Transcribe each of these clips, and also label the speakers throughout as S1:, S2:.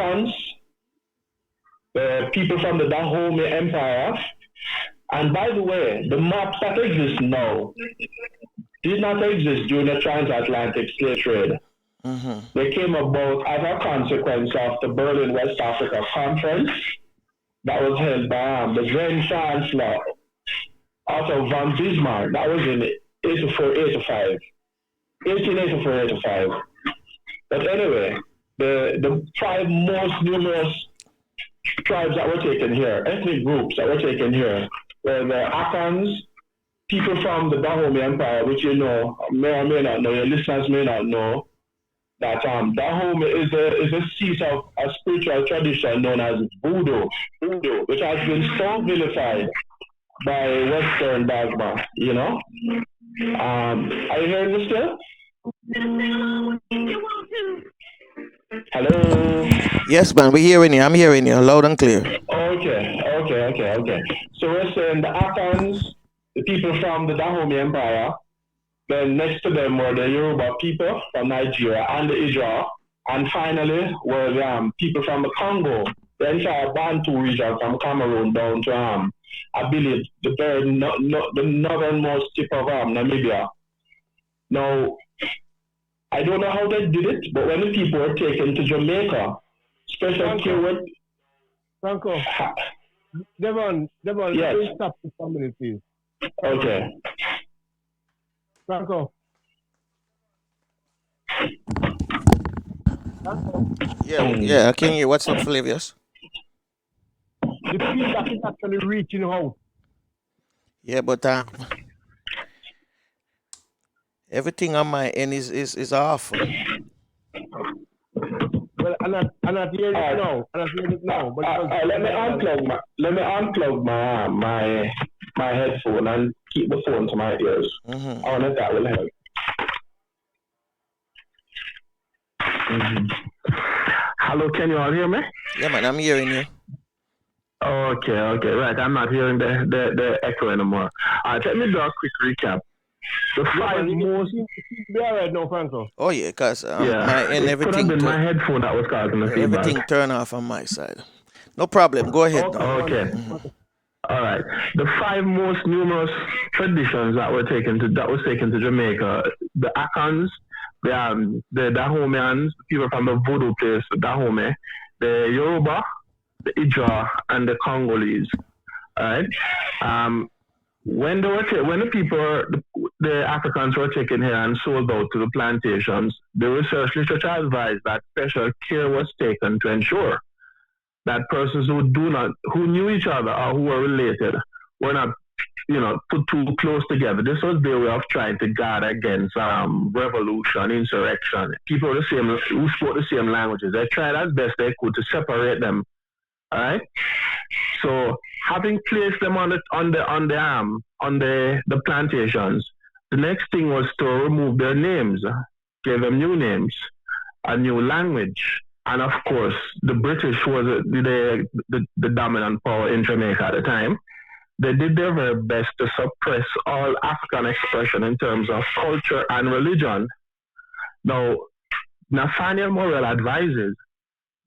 S1: Akans, the people from the Dahomey Empire. And by the way, the maps that exist now did not exist during the transatlantic slave trade.
S2: Mm-hmm.
S1: They came about as a consequence of the Berlin West Africa Conference that was held by the then Chancellor Otto von Bismarck. That was in 1884-85. But anyway, the five most numerous tribes that were taken here, ethnic groups that were taken here, were the Akans, people from the Dahomey Empire, which you know, may or may not know, your listeners may not know, that Dahomey is a seat of a spiritual tradition known as voodoo, which has been so vilified by Western dogma, you know. Are you hearing me still? Hello?
S2: Yes, man, we're hearing you. I'm hearing you loud and clear.
S1: Okay. So we're saying the Akans, the people from the Dahomey Empire, then next to them were the Yoruba people from Nigeria and the Idra, and finally were the people from the Congo, the entire Bantu region from Cameroon down to I believe the northernmost tip of Namibia. Now, I don't know how they did it, but when the people were taken to Jamaica, special care with
S3: Franco, Debon,
S1: yes.
S3: Please stop the family, please.
S1: Okay.
S3: Franco.
S2: Yeah, I can hear. What's up, Flavius?
S3: The feedback is actually reaching out.
S2: Yeah, but everything on my end is off.
S3: Well, I'm not hearing it now. But
S1: let me unplug my headphone and keep the phone to my ears.
S2: Mm-hmm.
S1: I wonder if that will help. Mm-hmm. Hello, can you all hear me?
S2: Yeah, man, I'm hearing you.
S1: Okay, right. I'm not hearing the echo anymore. Let me do a quick recap. The five most.
S3: Be all right now, Franco.
S2: Oh yeah, cause my end everything.
S1: Could have been my headphone that was causing the feedback.
S2: Everything turned off on my side. No problem. Go ahead.
S1: Okay.
S2: Mm-hmm.
S1: All right. The five most numerous traditions that was taken to Jamaica: the Akans, the Dahomeans, people from the voodoo place, Dahomey, the Yoruba, the Idra, and the Congolese. All right. When the Africans were taken here and sold out to the plantations, the research literature advised that special care was taken to ensure that persons who knew each other or who were related were not, put too close together. This was their way of trying to guard against revolution, insurrection. People who spoke the same languages. They tried as best they could to separate them. All right. So having placed them on the plantations, the next thing was to remove their names, give them new names, a new language, and of course the British was the dominant power in Jamaica at the time. They did their very best to suppress all African expression in terms of culture and religion. Now, Nathaniel Morel advises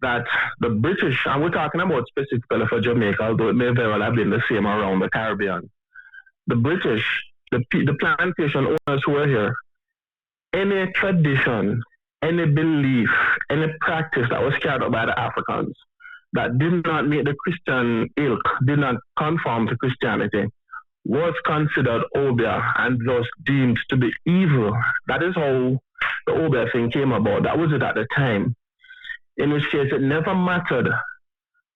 S1: that the British, and we're talking about specifically for Jamaica, although it may very well have been the same around the Caribbean. The British, the plantation owners who were here, any tradition, any belief, any practice that was carried out by the Africans that did not meet the Christian ilk, did not conform to Christianity, was considered obia and thus deemed to be evil. That is how the obia thing came about. That was it at the time. In which case, it never mattered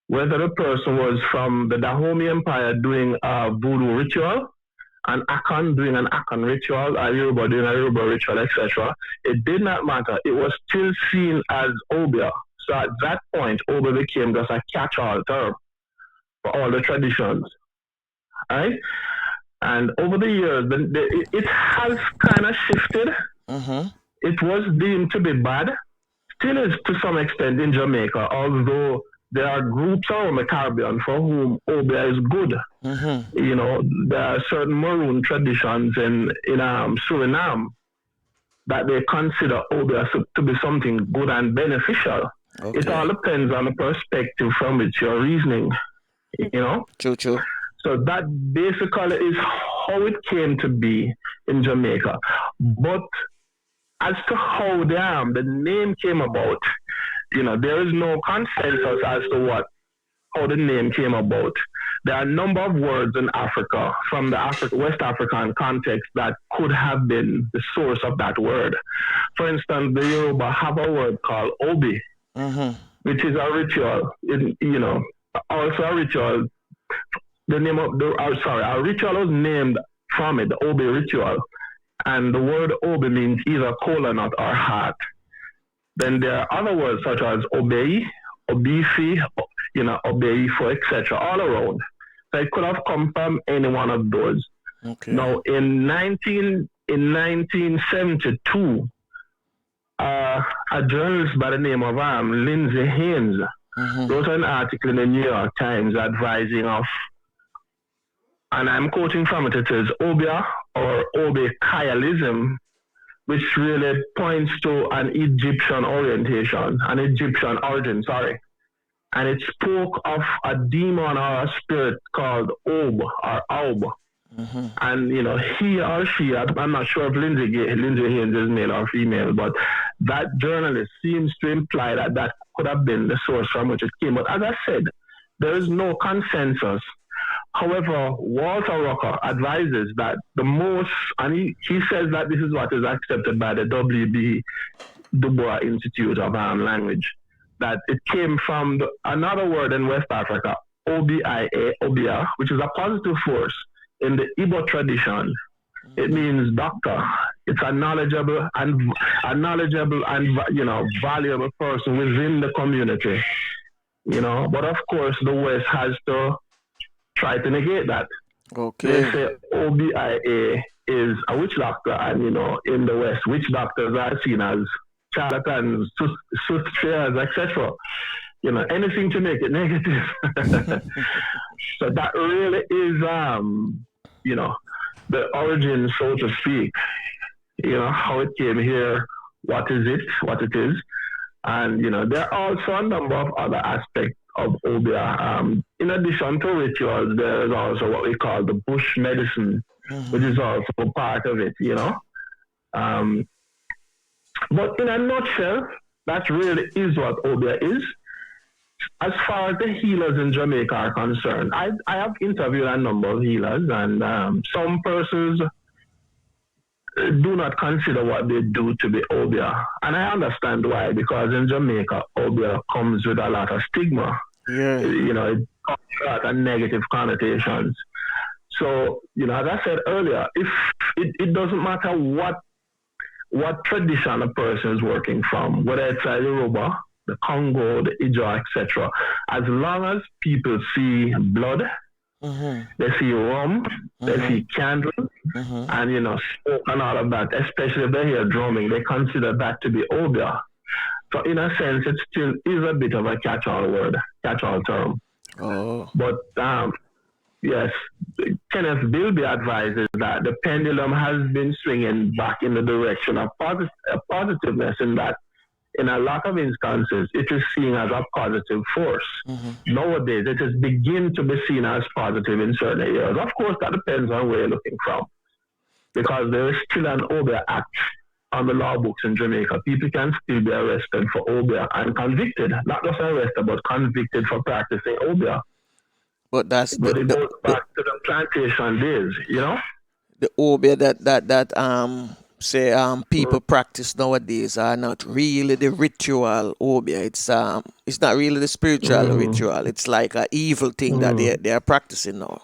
S1: whether the person was from the Dahomey Empire doing a voodoo ritual, an Akan doing an Akan ritual, a Yoruba doing a Yoruba ritual, etc. It did not matter. It was still seen as obia. So at that point, obia became just a catch-all term for all the traditions. Right? And over the years, it has kind of shifted.
S2: Mm-hmm.
S1: It was deemed to be bad. Still is to some extent in Jamaica, although there are groups around the Caribbean for whom obia is good.
S2: Mm-hmm.
S1: There are certain maroon traditions in Suriname that they consider obia to be something good and beneficial. It all depends on the perspective from which you're reasoning,
S2: True.
S1: So that basically is how it came to be in Jamaica. But as to how the name came about, there is no consensus as to how the name came about. There are a number of words in Africa from the West African context that could have been the source of that word. For instance, the Yoruba have a word called Obi, which is a ritual. Also a ritual. A ritual was named from it, the Obi ritual. And the word Obi means either kola nut or heart. Then there are other words such as obey, obefi, obeifo, etc., all around. So it could have come from any one of those.
S2: Okay.
S1: Now, in 1972, a journalist by the name of Lindsay Haynes wrote an article in the New York Times advising of, and I'm quoting from it, it says, Obia or Obe-Kayalism, which really points to an Egyptian origin, and it spoke of a demon or a spirit called Ob or Aub. And, he or she, I'm not sure if Lindsay Haynes is male or female, but that journalist seems to imply that could have been the source from which it came. But as I said, there is no consensus. However, Walter Rucker advises that the most, and he says that this is what is accepted by the W.B. Du Bois Institute of Language, that it came from another word in West Africa, Obia, which is a positive force in the Igbo tradition. It means doctor. It's a knowledgeable and valuable person within the community. But of course, the West has to try to negate that.
S2: Okay.
S1: They say OBIA is a witch doctor, and in the West, witch doctors are seen as charlatans, soothsayers, etc. Anything to make it negative. So that really is, the origin, so to speak. How it came here, what it is, and there are also a number of other aspects of Obia. In addition to rituals, there is also what we call the bush medicine, which is also part of it, But in a nutshell, that really is what Obia is. As far as the healers in Jamaica are concerned, I have interviewed a number of healers, and some persons do not consider what they do to be Obia. And I understand why, because in Jamaica, Obia comes with a lot of stigma.
S2: Yeah.
S1: It comes with a lot of negative connotations. So, as I said earlier, if it doesn't matter what tradition a person is working from, whether it's a Yoruba, the Congo, the Ijaw, etc., as long as people see blood, they see rum, they see candles, and smoke and all of that, especially if they hear drumming, they consider that to be Obia. So in a sense, it still is a bit of a catch-all term.
S2: Oh.
S1: But yes, Kenneth Bilby advises that the pendulum has been swinging back in the direction of positiveness, in that in a lot of instances, it is seen as a positive force. Nowadays, it is begin to be seen as positive in certain areas. Of course, that depends on where you're looking from, because there is still an Obia Act on the law books in Jamaica. People can still be arrested for Obia and convicted, not just arrested, but convicted for practicing Obia.
S2: But
S1: it goes back to the plantation days,
S2: The Obia that people practice nowadays are not really the ritual Obia. It's not really the spiritual ritual. It's like an evil thing that they are practicing now.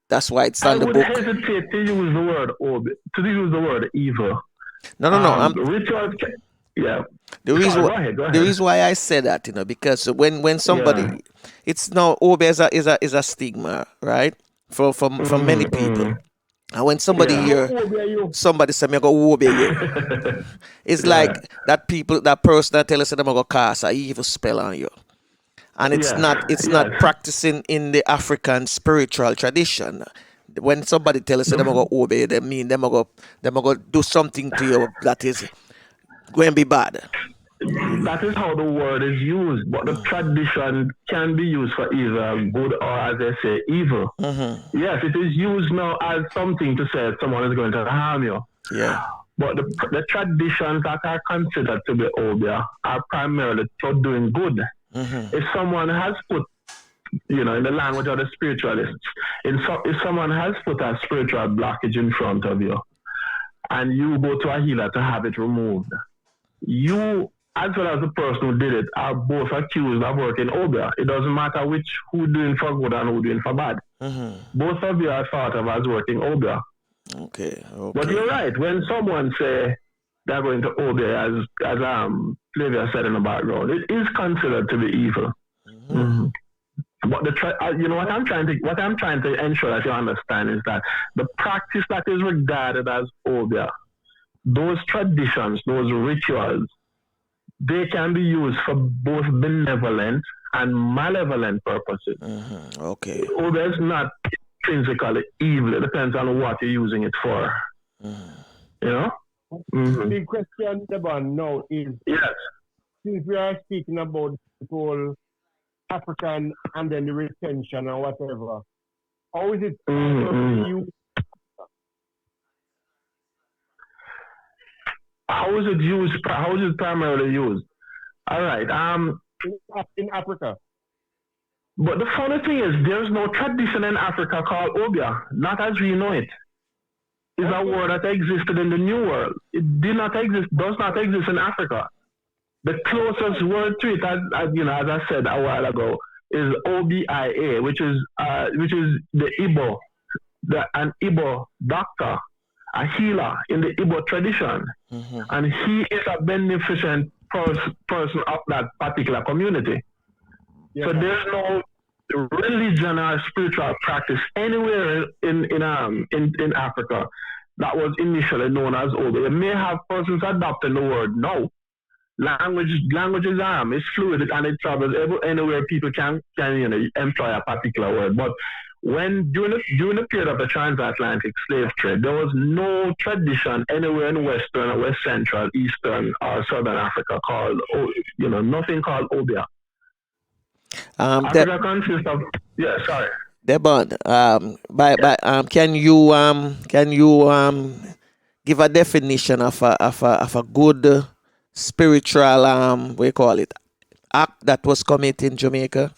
S2: That's why it's on the book.
S1: I would hesitate to use the word Obia, to use the word evil.
S2: No.
S1: Rituals. Yeah.
S2: The reason,
S1: go ahead.
S2: The reason why I say that, because when somebody, it's now Obia is a stigma, right? For many people. And when somebody somebody say me go Obia you, it's like that person that tell us that I'm gonna cast an evil spell on you. And it's not practicing in the African spiritual tradition. When somebody tells us that they're gonna obey, they mean they're gonna do something to you that is going to be bad.
S1: that is how the word is used, but the tradition can be used for either good or, as they say, evil. Yes, it is used now as something to say someone is going to harm you.
S2: Yeah.
S1: But the traditions that are considered to be obia are primarily for doing good. If someone has put, in the language of the spiritualists, if someone has put a spiritual blockage in front of you, and you go to a healer to have it removed, you, as well as the person who did it, are both accused of working obia. It doesn't matter who doing for good and who doing for bad. Both of you are thought of as working obia.
S2: Okay.
S1: But you're right. When someone say they're going to obia, as Flavius said in the background, it is considered to be evil. But what I'm trying to ensure that you understand is that the practice that is regarded as obia, those traditions, those rituals, they can be used for both benevolent and malevolent purposes.
S2: Okay.
S1: Obia is not intrinsically evil. It depends on what you're using it for.
S3: The question, Debon, now is,
S1: yes,
S3: since we are speaking about the whole African and then the retention or whatever, how is it used?
S1: How is it used? How is it primarily used? All right.
S3: In Africa.
S1: But the funny thing is, there's no tradition in Africa called obia, not as we know it. It's a word that existed in the New World. It did not exist, does not exist in Africa. The closest word to it, as I said a while ago, is OBIA, which is the Igbo, an Igbo doctor, a healer in the Igbo tradition, and he is a beneficent person of that particular community. Yeah. So there's no religion or spiritual practice anywhere in Africa that was initially known as obia. You may have persons adopting the word now. Language is fluid and it travels anywhere people can employ a particular word. But when during the period of the transatlantic slave trade, there was no tradition anywhere in Western or West Central, Eastern or Southern Africa called nothing called obia. Africa consists of sorry.
S2: Debon, can you give a definition of a good spiritual act that was committed in Jamaica?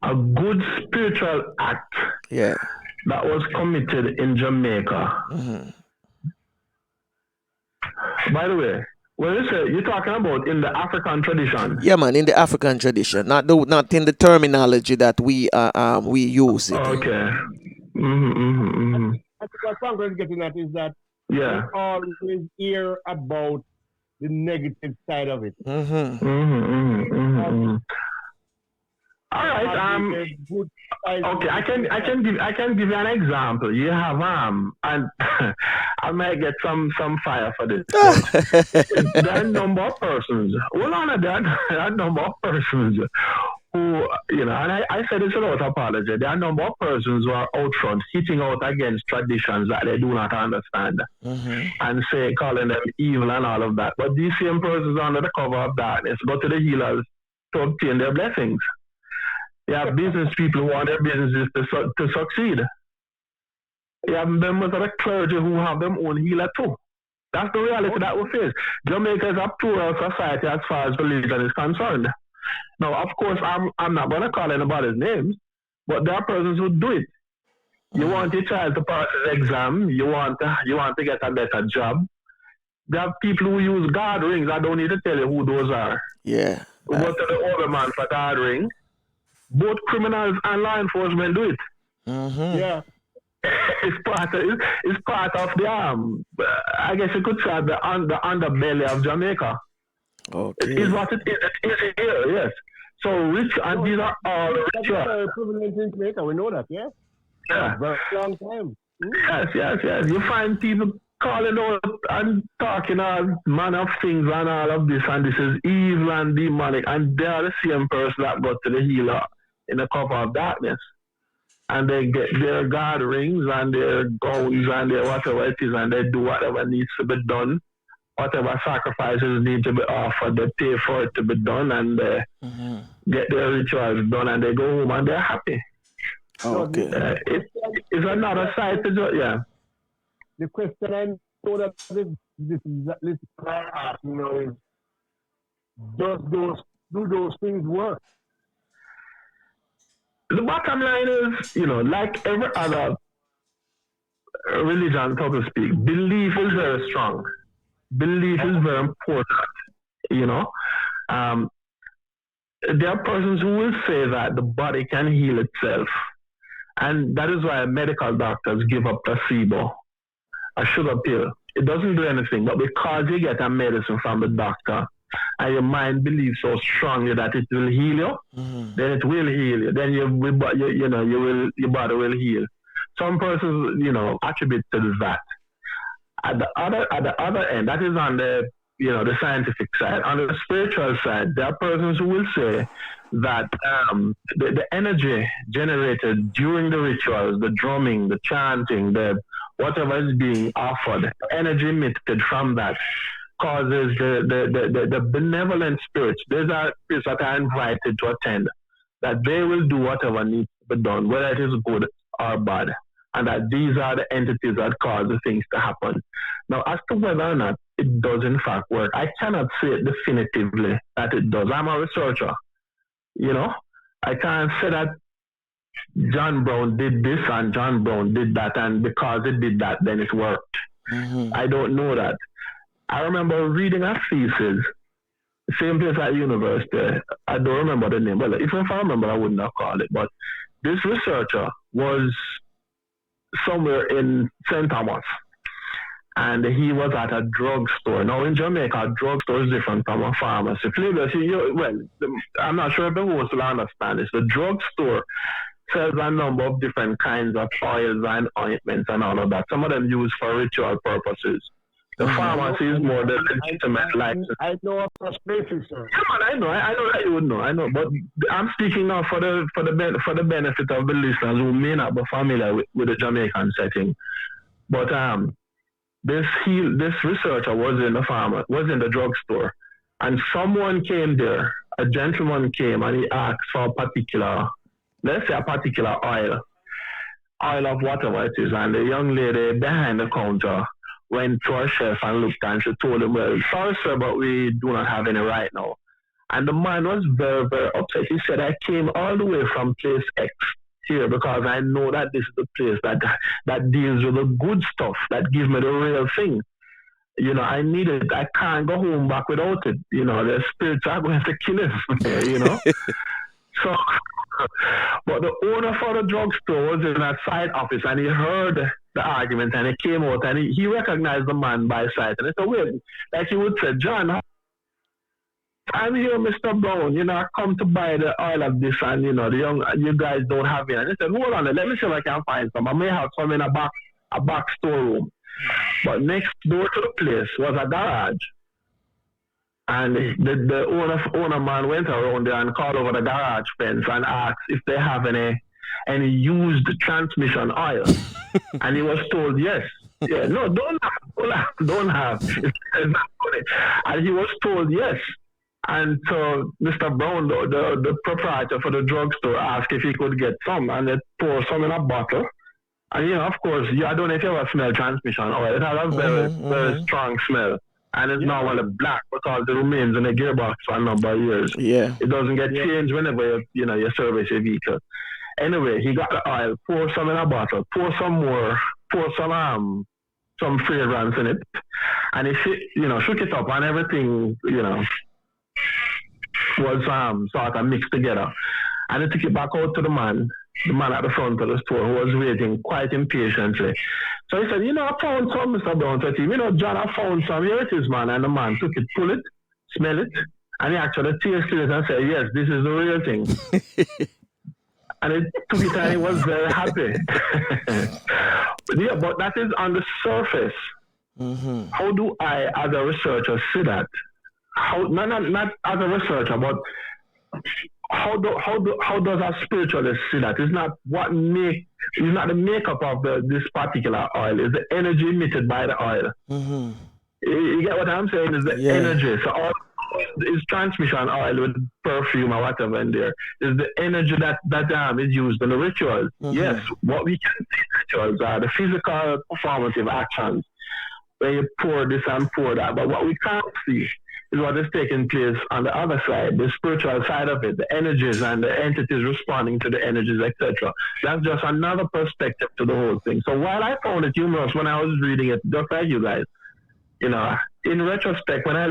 S1: A good spiritual act that was committed in Jamaica. By the way, when you say you're talking about in the African tradition.
S2: Yeah, man, in the African tradition, not in the terminology that we use it.
S1: Okay.
S3: I think what Franco is getting at is that we always hear about the negative side of it.
S1: All right. Okay. I can give you an example. You have and I might get some fire for this. There are a number of persons. Well, on that, there are a number of persons who, and I said this without apology. There are a number of persons who are out front hitting out against traditions that they do not understand and calling them evil and all of that. But these same persons under the cover of darkness go to the healers to obtain their blessings. You have business people who want their businesses to succeed. You have members of the clergy who have their own healer too. That's the reality that we face. Jamaica is a plural society as far as religion is concerned. Now, of course, I'm not going to call anybody's names, but there are persons who do it. You want your child to pass his exam. You want to get a better job. There are people who use guard rings. I don't need to tell you who those are.
S2: Yeah.
S1: Who go to the overman for guard ring. Both criminals and law enforcement do it.
S3: Yeah.
S1: It's part of the I guess you could say the underbelly of Jamaica.
S2: Okay.
S1: It is what it is. It is here, yes. So rich, and these are all rituals.
S3: That's prevalent in Jamaica. We know that, yeah.
S1: Yeah.
S3: For a long time.
S1: Yes. You find people calling out and talking all manner of things and all of this, and this is evil and demonic, and they are the same person that got to the healer in the cover of darkness. And they get their guard rings and their gowns and their whatever it is, and they do whatever needs to be done whatever sacrifices need to be offered, they pay for it to be done, and they get their rituals done, and they go home and they're happy.
S2: Okay.
S1: It's another side to do, yeah.
S3: The question I know that this is asking now is, do those things work?
S1: The bottom line is, like every other religion, so to speak, belief is very strong. Belief is very important, there are persons who will say that the body can heal itself. And that is why medical doctors give up placebo, a sugar pill. It doesn't do anything, but because you get a medicine from the doctor and your mind believes so strongly that it will heal you, then it will heal you. Then your body will heal. Some persons, attribute to that. At the other end, that is on the scientific side. On the spiritual side, there are persons who will say that the energy generated during the rituals, the drumming, the chanting, the whatever is being offered, the energy emitted from that causes the benevolent spirits. These are spirits that are invited to attend, that they will do whatever needs to be done, whether it is good or bad, and that these are the entities that cause the things to happen. Now, as to whether or not it does in fact work, I cannot say it definitively that it does. I'm a researcher. I can't say that John Brown did this and John Brown did that, and because it did that, then it worked. I don't know that. I remember reading a thesis, same place at university. I don't remember the name. Well, if I remember, I wouldn't have called it. But this researcher was somewhere in St. Thomas, and he was at a drugstore. Now, in Jamaica, a drugstore is different from a pharmacy. Flavius, I'm not sure if the host will understand this. The drugstore sells a number of different kinds of oils and ointments and all of that. Some of them used for ritual purposes. The pharmacy is more the legitimate license.
S3: I know of a places, sir.
S1: Come on, I know that you would know. I know, but I'm speaking now for the benefit of the listeners who may not be familiar with the Jamaican setting. But this researcher was in the drugstore, and someone came there. A gentleman came and he asked for a particular oil of whatever it is, and the young lady behind the counter went to her chef and looked, and she told him, well, sorry sir, but we do not have any right now. And the man was very, very upset. He said, I came all the way from place X here because I know that this is the place that deals with the good stuff, that gives me the real thing. I need it. I can't go home back without it. The spirits are going to kill us, So, but the owner for the drugstore was in a side office, and he heard the argument, and he came out, and he recognized the man by sight, and he said, wait, like he would say, John, I'm here, Mr. Brown, I come to buy the oil of this, and you guys don't have it. And he said, hold on, let me see if I can find some. I may have some in a back storeroom. But next door to the place was a garage. And the owner man went around there and called over the garage fence and asked if they have any used transmission oil. And he was told yes. Yeah, no, don't have. It's not funny. And he was told yes. And so Mr. Brown, the proprietor for the drugstore, asked if he could get some, and they poured some in a bottle. And of course, I don't know if you ever smell transmission oil. It has a very, very strong smell. And it's normally black because it remains in the gearbox for a number of years.
S2: Yeah.
S1: It doesn't get changed whenever you service your vehicle. Anyway, he got the oil, pour some in a bottle, pour some more, pour some fragrance in it, and he shook it up, and everything was sort of mixed together. And he took it back out to the man at the front of the store, who was waiting quite impatiently. So he said, I found some, Mr. Brown. Said to him, John, I found some. Here it is, man. And the man took it, pull it, smell it, and he actually tasted it and said, yes, this is the real thing. And he took it and he was very happy. But that is on the surface. Mm-hmm. How do I, as a researcher, see that? Not as a researcher, but how does a spiritualist see that? It's not the makeup of this particular oil. It's the energy emitted by the oil. Mm-hmm. You get what I'm saying? Is the energy. So all is transmission oil with perfume or whatever in there. Is the energy that is used in the rituals. Yes, what we can see in rituals are the physical performative actions where you pour this and pour that. But what we can't see is what is taking place on the other side, the spiritual side of it, the energies and the entities responding to the energies, etc. That's just another perspective to the whole thing. So while I found it humorous when I was reading it, just like you guys, you know, in retrospect, when I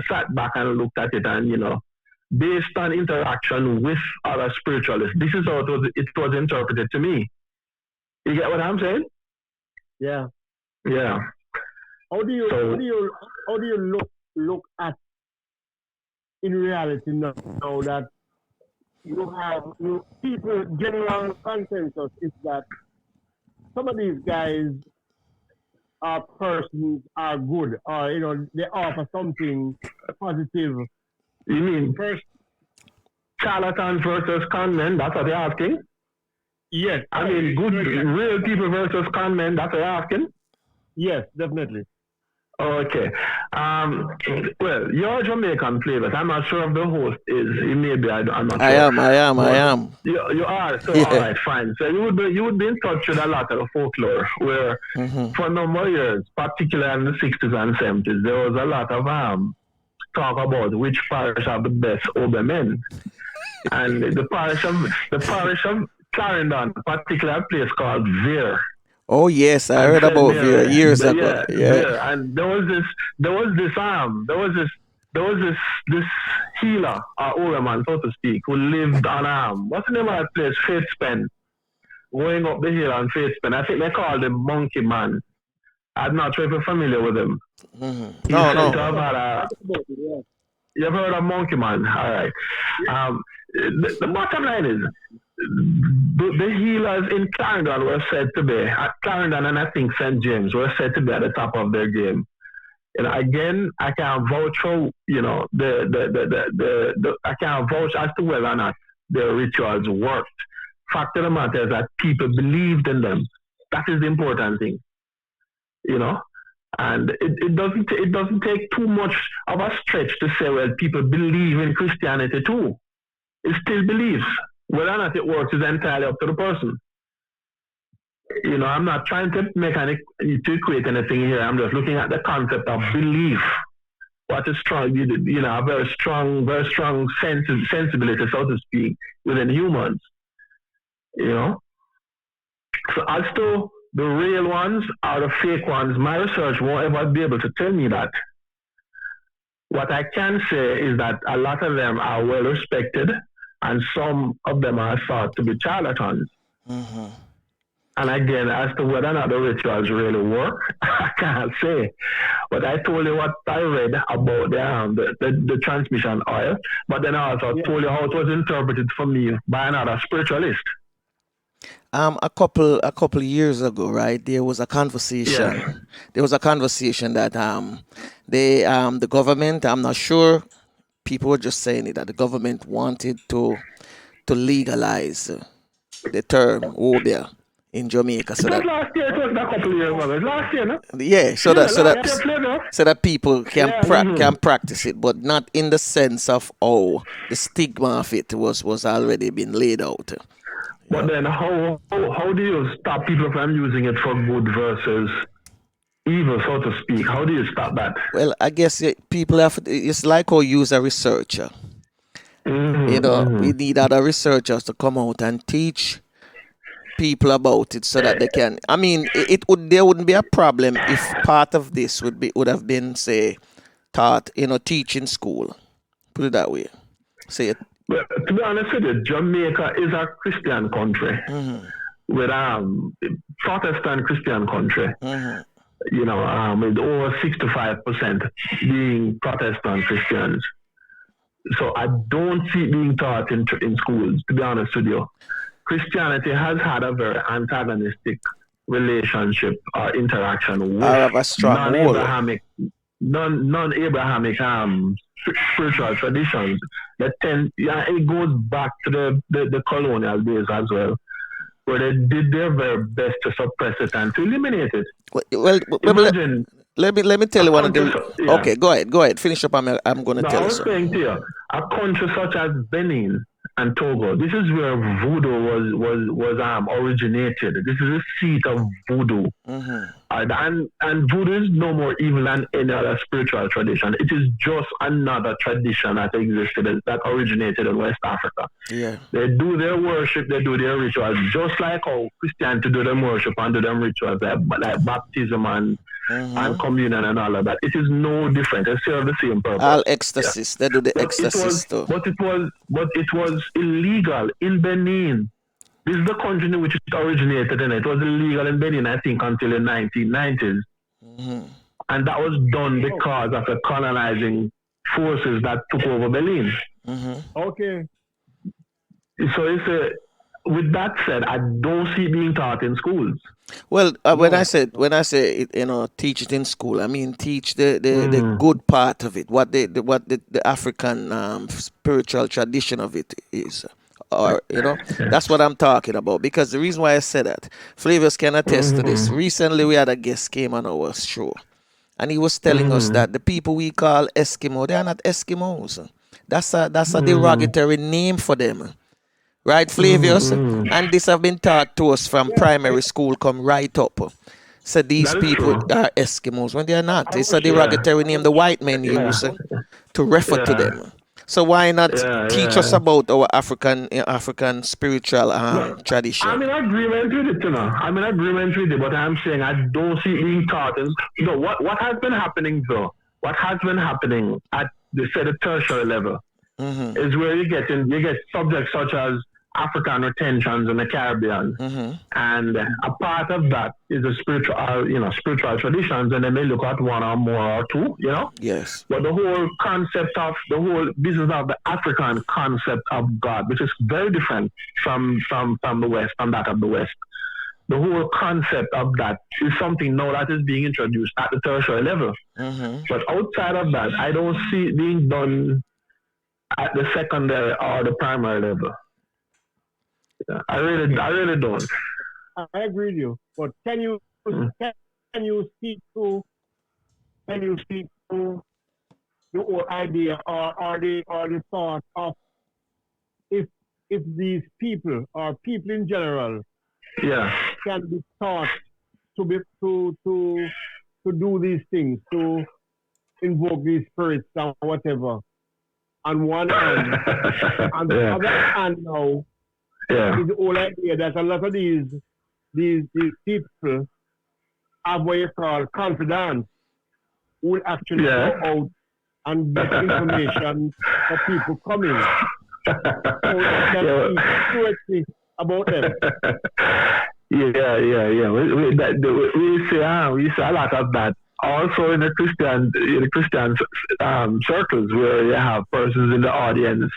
S1: sat back and looked at it and, you know, based on interaction with other spiritualists, this is how it was interpreted to me. You get what I'm saying?
S3: Yeah.
S1: Yeah.
S3: How do you look at in reality now that you have people general consensus is that some of these guys are persons are good, or you know they offer something positive.
S1: You mean first charlatans versus conmen? That's what they're asking.
S3: Yes,
S1: I mean good real people versus conmen. That's what they're asking.
S3: Yes, definitely.
S1: Okay. Well, you're Jamaican Flavius. I'm not sure if the host is. Maybe I'm not sure.
S2: I am.
S1: You are. So all right, fine. So you would be in touch with a lot of folklore where for a number of years, particularly in the 60s and 70s, there was a lot of talk about which parish have the best Obemen. And the parish of Clarendon, particularly a place called Veer.
S2: Oh yes, I heard about Veer years ago.
S1: Yeah, and there was this healer or Oreman, so to speak, who lived on what's the name of that place? Faithspen. Going up the hill on Faithspen. I think they called him Monkey Man. I'm not sure if you're familiar with him.
S2: No.
S1: You've heard of Monkey Man, all right. The bottom line is the healers in Clarendon were said to be at Clarendon and I think St. James were said to be at the top of their game. And again, I can't vouch for I can't vouch as to whether or not their rituals worked. Fact of the matter is that people believed in them. That is the important thing, you know. And it doesn't take too much of a stretch to say, well, people believe in Christianity too. It still believes. Whether or not it works is entirely up to the person. You know, I'm not trying to equate anything here. I'm just looking at the concept of belief. What is strong, you know, a very strong sensibility, so to speak, within humans. You know? So as to the real ones or the fake ones, my research won't ever be able to tell me that. What I can say is that a lot of them are well respected and some of them are thought to be charlatans. And again, as to whether or not the rituals really work, I can't say. But I told you what I read about the transmission oil, but then I also told you how it was interpreted for me by another spiritualist.
S2: A couple of years ago, right? There was a conversation.
S1: Yeah.
S2: There was a conversation that the government, I'm not sure, people were just saying it, that the government wanted to legalize the term Obeah in Jamaica. So that
S1: last year, it was a couple of years ago. Last year, no?
S2: Yeah, so that people can practice it, but not in the sense of the stigma of it was already been laid out.
S1: But then how do you stop people from using it for good versus evil, so to speak? How do you stop that?
S2: Well, I guess people have, it's like how you use a researcher. You know, we need other researchers to come out and teach people about it so that they can. I mean, there wouldn't be a problem if part of this would have been, say, taught, teaching school. Put it that way. Say it.
S1: Well, to be honest with you, Jamaica is a Christian country, with Protestant Christian country. You know, with over 65% being Protestant Christians. So I don't see it being taught in schools, to be honest with you. Christianity has had a very antagonistic relationship or interaction with non-Abrahamic spiritual traditions. It goes back to the colonial days as well, where they did their very best to suppress it and to eliminate it.
S2: Well, let me tell
S1: A
S2: you one of
S1: country,
S2: the.
S1: yeah.
S2: Okay, go ahead. Finish up. I'm going to
S1: No,
S2: tell
S1: I
S2: you
S1: was saying
S2: something.
S1: to you, a country such as Benin and Togo, this is where voodoo was originated. This is the seat of voodoo. And voodoo is no more evil than any other spiritual tradition. It is just another tradition that existed, that originated in West Africa.
S2: Yeah.
S1: They do their worship, they do their rituals, just like how Christianity do them worship and do them rituals, like baptism and communion and all of that. It is no different. They serve the same purpose.
S2: All ecstasies. They do the ecstasies too.
S1: But it was illegal in Benin. This is the country in which it originated, and it was illegal in Benin, I think, until the 1990s. And that was done because of the colonizing forces that took over Benin.
S3: Okay.
S1: So with that said, I don't see it being taught in schools.
S2: Well, when I say teach it in school, I mean teach the good part of it, what the African spiritual tradition of it is, or that's what I'm talking about. Because the reason why I said that, Flavius can attest to this. Recently, we had a guest came on our show, and he was telling us that the people we call Eskimo, they are not Eskimos. That's a derogatory name for them. Right, Flavius? And this have been taught to us from primary school come right up. So these people are Eskimos when they are not. It's a derogatory name the white men use to refer to them. So why not teach us about our African spiritual tradition?
S1: I'm in agreement with it, I'm in agreement with it, but I'm saying I don't see it being taught. What has been happening though? What has been happening at the tertiary level is where you get subjects such as African retentions in the Caribbean, and a part of that is the spiritual traditions, and then they look at one or more or two,
S2: Yes.
S1: But the whole concept of business of the African concept of God, which is very different from the West, from that of the West. The whole concept of that is something now that is being introduced at the tertiary level. But outside of that, I don't see it being done at the secondary or the primary level. I really don't.
S3: I agree with you, but can you speak to the whole idea or the thought of if these people or people in general can be taught to do these things, to invoke these spirits or whatever on one hand, on the other hand now. Is the whole idea that a lot of these people have what you call confidence, who will actually go out and get information for people coming. So that speak about them.
S1: We see a lot of that. Also in the Christian circles, where you have persons in the audience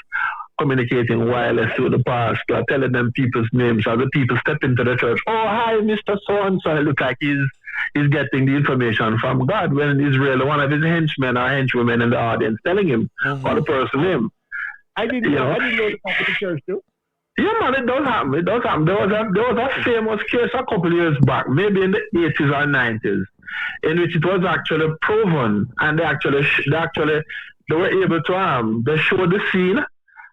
S1: communicating wireless to the pastor, telling them people's names. So the people step into the church. Oh, hi, Mr. So-and-so. It looks like he's getting the information from God, when it's really one of his henchmen or henchwomen in the audience telling him or the person's name.
S3: I didn't know that happened in church too.
S1: Yeah, man, it does happen. There was a famous case a couple of years back, maybe in the 80s or 90s, in which it was actually proven, and they were able to they showed the scene,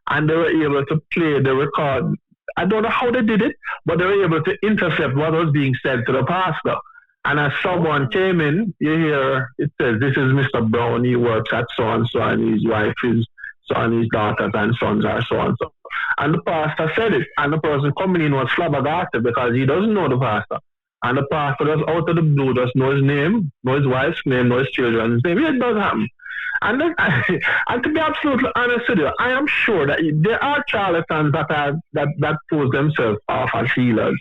S1: and they were able to play the record. I don't know how they did it, but they were able to intercept what was being said to the pastor. And as someone came in, you hear it says, "This is Mr. Brown. He works at so and so, and his wife is so, and his daughters and sons are so and so." And the pastor said it, and the person coming in was flabbergasted because he doesn't know the pastor. And the pastor just out of the blue just know his name, know his wife's name, know his children's name. It does happen. And to be absolutely honest with you, I am sure that there are charlatans that pose themselves off as healers.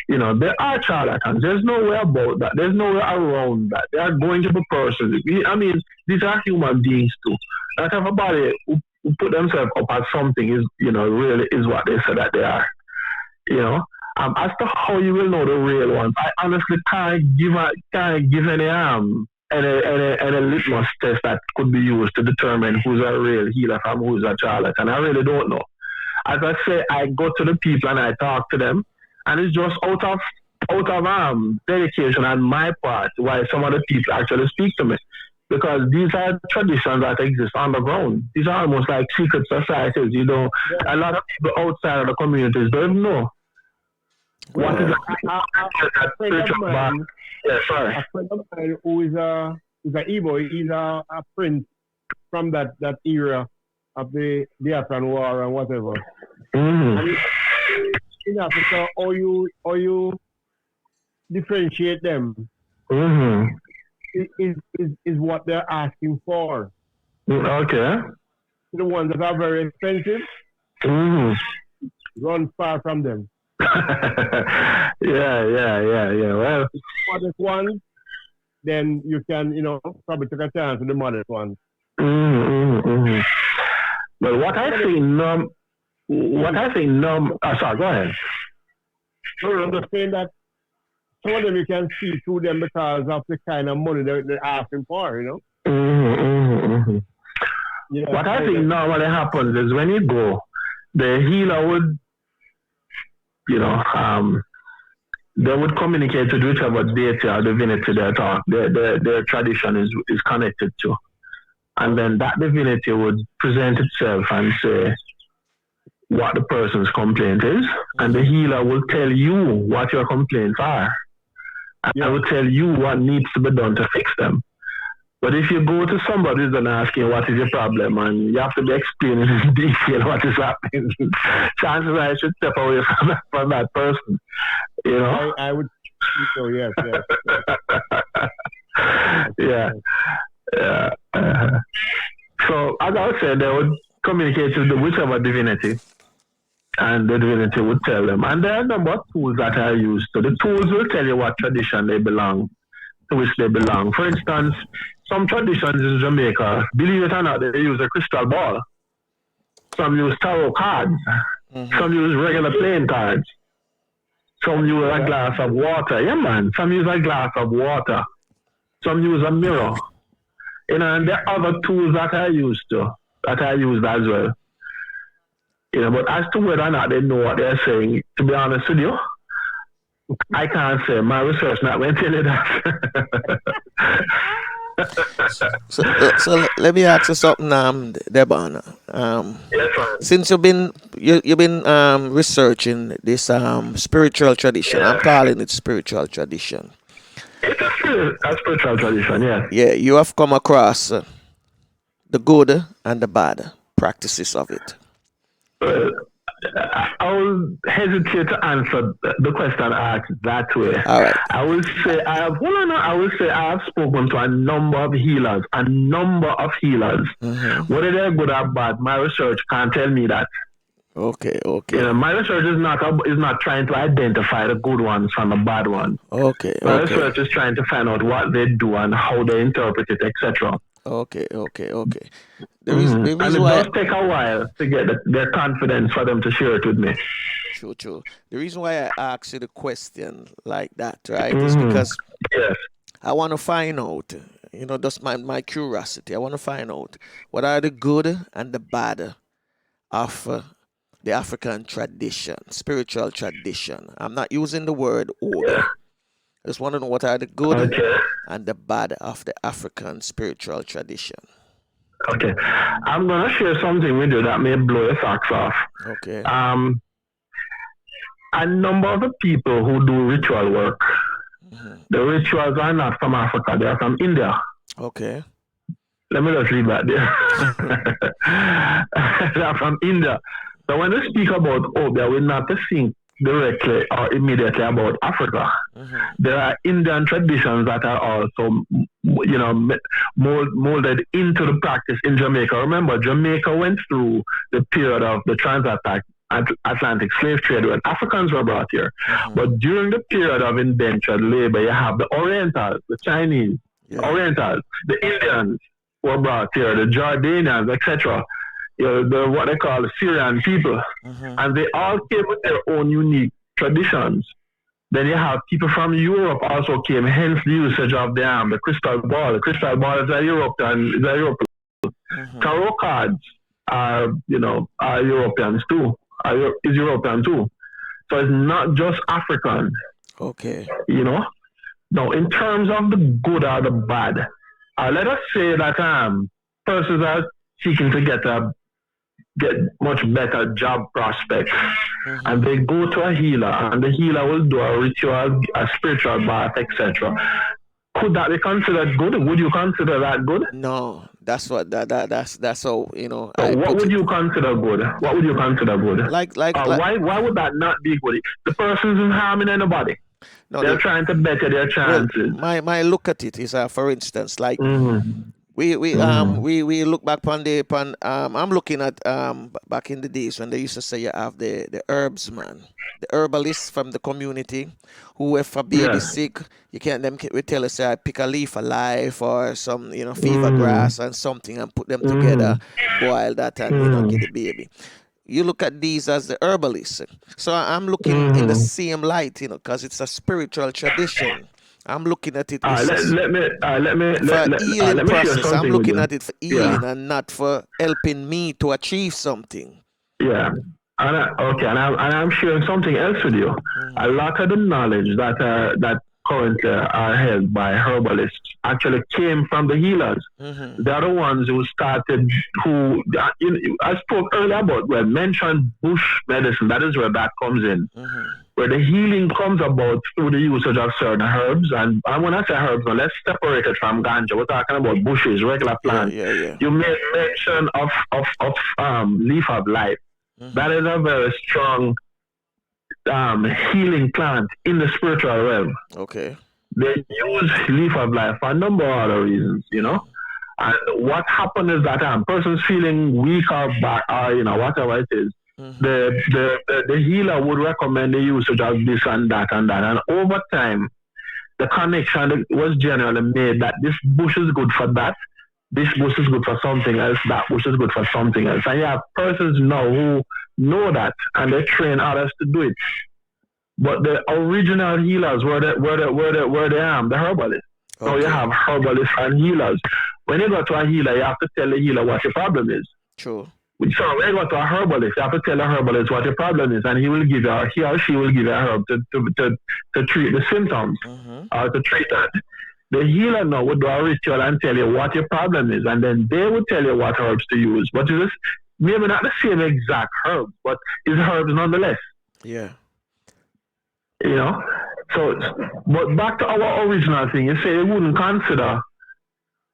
S1: There are charlatans. There's no way about that. There's no way around that. They are going to be persons. I mean, these are human beings too. Not everybody who put themselves up as something is, really is what they say that they are. As to how you will know the real ones, I honestly can't give any litmus test that could be used to determine who's a real healer from who's a charlatan. I really don't know. As I say, I go to the people and I talk to them, and it's just out of out of dedication on my part why some of the people actually speak to me. Because these are traditions that exist on the ground. These are almost like secret societies. You know, a lot of people outside of the communities don't know what is that spiritual bar. Yeah, sorry.
S3: A friend of mine who is a Igbo, he's a prince from that era of the Biafran War and whatever. And in Africa, how you differentiate them is what they're asking for.
S1: Okay.
S3: The ones that are very expensive, run far from them.
S1: Yeah. Well,
S3: Modest ones, then you can, probably take a chance with the modest ones.
S1: But what I think, sorry, go ahead.
S3: No, I'm just saying that some of them you can see through them because of the kind of money they're asking for,
S1: Yeah, what I think normally happens is when you go, the healer would, they would communicate with whichever deity or divinity their tradition is connected to. And then that divinity would present itself and say what the person's complaint is. And the healer will tell you what your complaints are. And I will tell you what needs to be done to fix them. But if you go to somebody who's asking what is your problem and you have to be explaining in detail what is happening, chances are I should step away from that person.
S3: I would think so, yes.
S1: Yeah. So as I said, they would communicate with whichever divinity, and the divinity would tell them. And there are a number of tools that are used. So the tools will tell you what tradition they belong, to which they belong. For instance, some traditions in Jamaica, believe it or not, they use a crystal ball. Some use tarot cards. Some use regular playing cards. Some use a glass of water. Yeah, man. Some use a glass of water. Some use a mirror. And there are other tools that I used as well. But as to whether or not they know what they're saying, to be honest with you, I can't say. My research not going to tell you that.
S2: So let me ask you something, Debon. Since you've been researching this spiritual tradition, I'm calling it spiritual tradition.
S1: It's a spiritual tradition, yeah.
S2: Yeah, you have come across the good and the bad practices of it.
S1: I will hesitate to answer the question asked that way.
S2: All right.
S1: I will say I have spoken to a number of healers. Whether they're good or bad, my research can't tell me that.
S2: Okay.
S1: My research is not trying to identify the good ones from the bad ones.
S2: Okay.
S1: My research is trying to find out what they do and how they interpret it, etc.
S2: Okay.
S1: The reason and it does take a while to get their confidence for them to share it with me.
S2: True. The reason why I ask you the question like that, right, is because I want to find out, that's my curiosity. I want to find out what are the good and the bad of the African tradition, spiritual tradition. I'm not using the word Obe. I just want to know what are the good and the bad of the African spiritual tradition.
S1: Okay. I'm going to share something with you that may blow your socks off.
S2: Okay.
S1: A number of the people who do ritual work, the rituals are not from Africa, they are from India.
S2: Okay.
S1: Let me just leave that there. They are from India. So when we speak about Obe, we're not to think directly or immediately about Africa. There are Indian traditions that are also, molded into the practice in Jamaica. Remember, Jamaica went through the period of the transatlantic slave trade when Africans were brought here. But during the period of indentured labor, you have the Orientals, the Chinese, Orientals, the Indians were brought here, the Jordanians, etc. What they call the Syrian people. And they all came with their own unique traditions. Then you have people from Europe also came, hence the usage of the crystal ball. The crystal ball is a European. Tarot cards are Europeans too. Is European too. So it's not just African.
S2: Okay.
S1: You know. Now, in terms of the good or the bad, let us say that persons are seeking to get much better job prospects, and they go to a healer, and the healer will do a ritual, a spiritual bath, etc. Could that be considered good? Would you consider that good?
S2: No, that's what that's how, you know,
S1: So
S2: I
S1: what
S2: put
S1: would
S2: it.
S1: you consider good? What would you consider good?
S2: Like
S1: Why would that not be good? The person isn't harming anybody.
S2: no,
S1: They're trying to better their
S2: well,
S1: chances.
S2: my look at it is, for instance, like we look back upon I'm looking at back in the days when they used to say you have the herbsman, the herbalist from the community, who if a baby sick, you can't them we tell us, say, I pick a leaf of life or some, you know, fever grass and something and put them together, boil that, and, you know, give the baby. You look at these as the herbalists. So I'm looking in the same light, you know, because it's a spiritual tradition. I'm looking at it
S1: Let me
S2: for healing
S1: let me share
S2: process. I'm
S1: something with
S2: looking
S1: you.
S2: at it for healing and not for helping me to achieve something.
S1: Yeah. And I'm sharing something else with you. A lot of the knowledge that currently are held by herbalists actually came from the healers. They're the ones who started. I spoke earlier about, mentioned bush medicine. That is where that comes in, where the healing comes about through the usage of certain herbs. And when I say herbs, now let's separate it from ganja. We're talking about bushes, regular plants.
S2: Yeah.
S1: You made mention of leaf of life. That is a very strong healing plant in the spiritual realm.
S2: Okay.
S1: They use leaf of life for a number of other reasons, you know. And what happened is that person's feeling weak or back, or, you know, whatever it is, the healer would recommend the usage of this and that and that. And over time, the connection was generally made that this bush is good for that, this bush is good for something else, that bush is good for something else. And you have persons now who know that, and they train others to do it. But the original healers were the herbalists. Okay. So you have herbalists and healers. When you go to a healer, you have to tell the healer what your problem is.
S2: True.
S1: So when you go to a herbalist, you have to tell a herbalist what your problem is, and he or she will give you a herb to treat the symptoms or to treat that. The healer now would do a ritual and tell you what your problem is, and then they would tell you what herbs to use. But it's maybe not the same exact herbs, but it's herbs nonetheless.
S2: Yeah.
S1: You know? So, but back to our original thing, you say you wouldn't consider,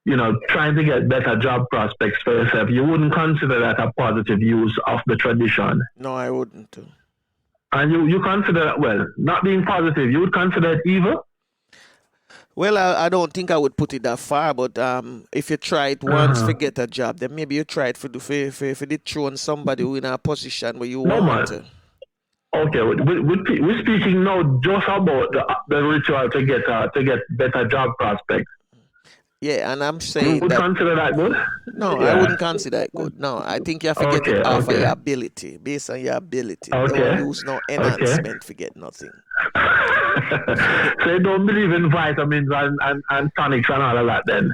S1: you know, trying to get better job prospects for yourself. You wouldn't consider that a positive use of the tradition.
S2: No, I wouldn't.
S1: And you consider that, well, not being positive, you would consider it evil?
S2: Well, I don't think I would put it that far, but if you try it once to get a job, then maybe you try it for the throne somebody who in a position where you want to.
S1: Okay, we're speaking now just about the ritual to get better job prospects.
S2: Yeah, and I'm saying
S1: you would consider that good?
S2: No, I wouldn't consider it good. No, I think you have to get it off of your ability, based on your ability. Don't use no enhancement to get nothing.
S1: So you don't believe in vitamins and tonics and all of that then?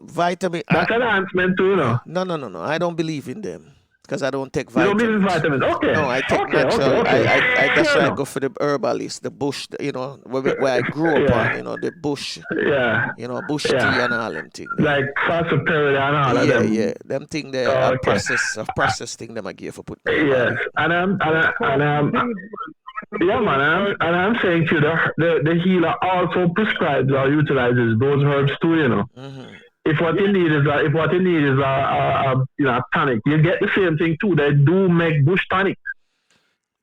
S2: Vitamin.
S1: That's enhancement too, you know?
S2: No. I don't believe in them. Because I don't take vitamins.
S1: You don't believe in vitamins? Okay.
S2: No, I take natural. Okay. That's why I go for the herbalist, the bush, you know, where I grew up on, you know, the bush.
S1: Yeah.
S2: You know, bush tea and all them things.
S1: Like sarsaparilla and all of them.
S2: Yeah. Them thing they a process thing them I give for putting.
S1: Yes. And I'm saying to you, the healer also prescribes or utilizes those herbs too, you know. If what you need is a tonic, you get the same thing too. They do make bush tonic.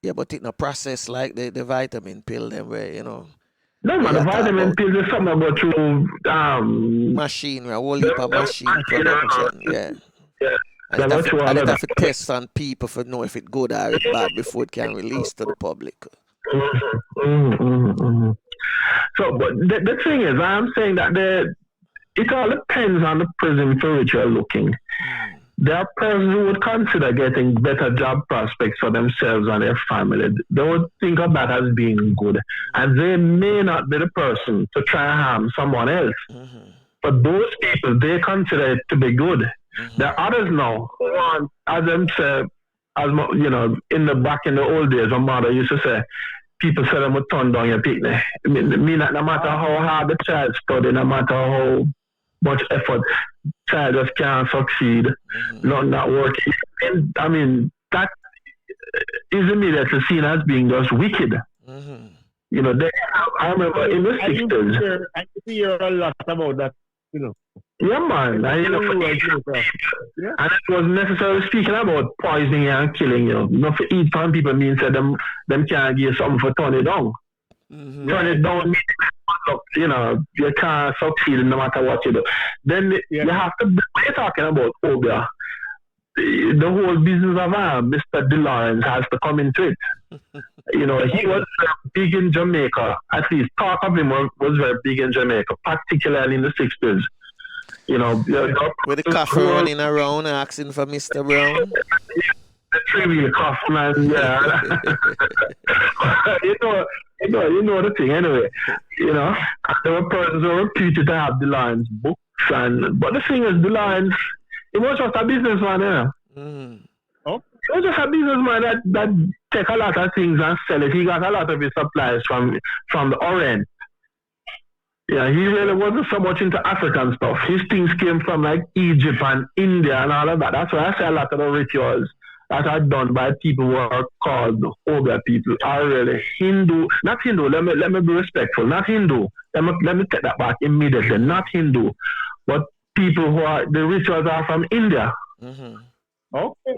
S2: Yeah, but it's not processed like the vitamin pill, them where, you know.
S1: No, man, the vitamin pill is something about through
S2: machine, a whole heap of machine production. Yeah. And it have to test on people to know if it's good or it's bad before it can release to the public.
S1: So, but the thing is, I'm saying that it all depends on the prison for which you're looking. There are persons who would consider getting better job prospects for themselves and their family. They would think of that as being good. And they may not be the person to try and harm someone else. But those people, they consider it to be good. There are others now who want, as them say, as you know, back in the old days, my mother used to say, people say them would turn down your picnic. Me not no matter how hard the child study, no matter how much effort, child just can't succeed, not working. And, I mean, that is immediately seen as being just wicked. You know, I remember in the 60s.
S3: I hear a lot about that, you know.
S1: Yeah, man. And, you know, and it was necessarily speaking about poisoning and killing, you know. Not for eat from people means that them can't give something for turn it down. Turn it down, you know, you can't succeed no matter what you do. Then you have to, when you're talking about Obeach, the whole business of Mr. DeLawrence has to come into it. You know, he was big in Jamaica. At least talk of him was very big in Jamaica, particularly in the 60s. You know,
S2: with the coffee running around asking for Mr. Brown.
S1: The trivial cough, man. Yeah. you know the thing anyway. You know, there were persons who were reputed to have DeLawrence books, but the thing is, DeLawrence, he was just a businessman, Oh? He was just a businessman that take a lot of things and sell it. He got a lot of his supplies from the Orient. Yeah, he really wasn't so much into African stuff. His things came from like Egypt and India and all of that. That's why I say a lot of the rituals that are done by people who are called Obeach people are really Hindu. Not Hindu. Let me be respectful. Not Hindu. Let me take that back immediately. Not Hindu, but people who are the rituals are from India. Okay.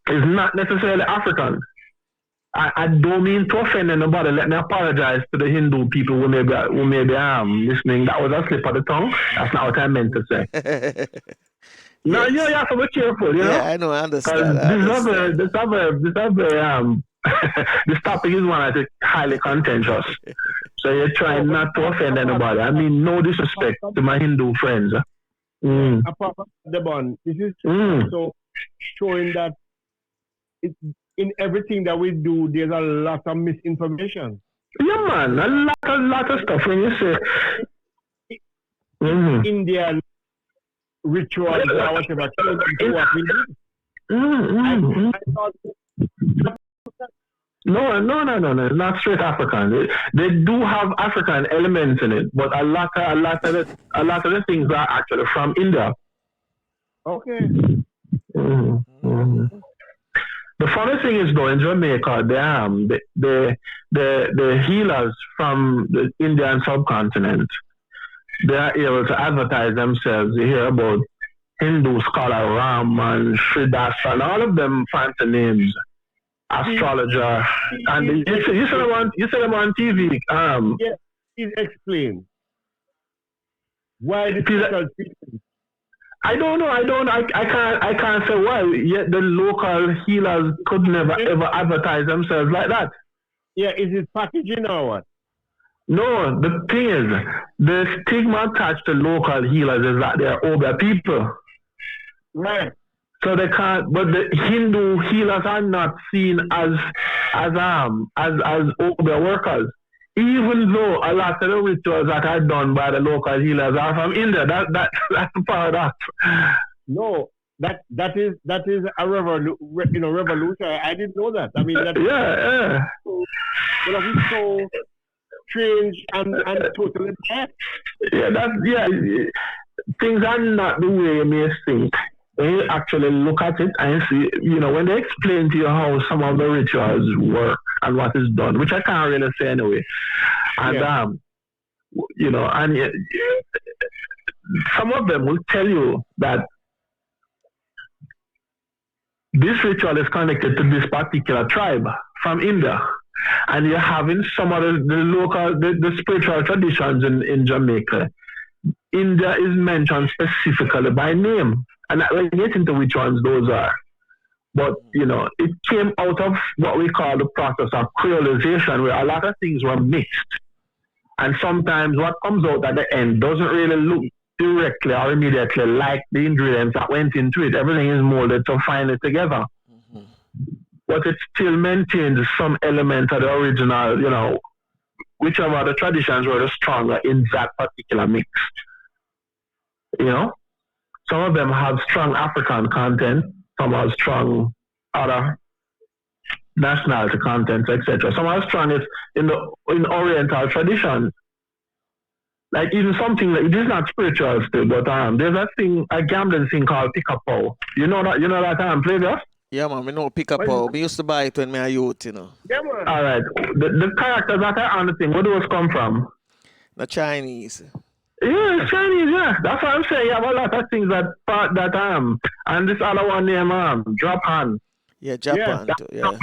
S1: It's not necessarily African. I don't mean to offend anybody. Let me apologize to the Hindu people who may be listening. That was a slip of the tongue. That's not what I meant to say. No, you have to be careful, you know?
S2: Yeah, I know, I understand.
S1: This topic is one that is highly contentious. So you're trying not to offend anybody. I mean, no disrespect to my Hindu friends.
S3: Apart from Debon, this is so showing that in everything that we do, there's a lot of misinformation.
S1: Yeah, man, a lot of stuff. When you say
S3: Indian rituals or whatever, what we do.
S1: No, not straight African. They do have African elements in it, but a lot of the things are actually from India.
S3: Okay.
S1: The funny thing is, though, in Jamaica, the healers from the Indian subcontinent, they are able to advertise themselves. You hear about Hindu scholar Ram and Sridhar and all of them fancy names, astrologer, and you see them on TV.
S3: Yeah, please explain why the people.
S1: I don't know. I can't say why. Yet the local healers could never ever advertise themselves like that.
S3: Yeah, is it packaging or what?
S1: No, the thing is, the stigma attached to local healers is that they're Obeach people.
S3: Right.
S1: So they can't. But the Hindu healers are not seen as Obeach workers. Even though a lot of the rituals that are done by the local healers are from India, that's the paradox.
S3: No, that is a revolution. I didn't know that. I mean,
S1: yeah.
S3: It's so strange and totally bad.
S1: Yeah, things are not the way you may think. When you actually look at it and see, when they explain to you how some of the rituals work and what is done, which I can't really say anyway. And, some of them will tell you that this ritual is connected to this particular tribe from India. And you're having some of the local, the spiritual traditions in Jamaica. India is mentioned specifically by name. And we'll get into which ones those are. But, it came out of what we call the process of creolization, where a lot of things were mixed. And sometimes what comes out at the end doesn't really look directly or immediately like the ingredients that went into it. Everything is molded to find it together. But it still maintains some element of the original, whichever the traditions were the stronger in that particular mix. Some of them have strong African content, some have strong other nationality contents, etc. Some are strongest in Oriental traditions. Like even something like this is not spiritual still, but there's a gambling thing called pick up pow. You know that Flavius?
S2: Yeah, man, we know pick up pow. We used to buy it when we were youth,
S3: Yeah, man.
S1: All right. The characters that are on the thing, where do those come from?
S2: The Chinese.
S1: Yeah, it's Chinese, yeah. That's what I'm saying. You have a lot of things and this other one named Japan.
S2: Yeah, Japan too, yeah.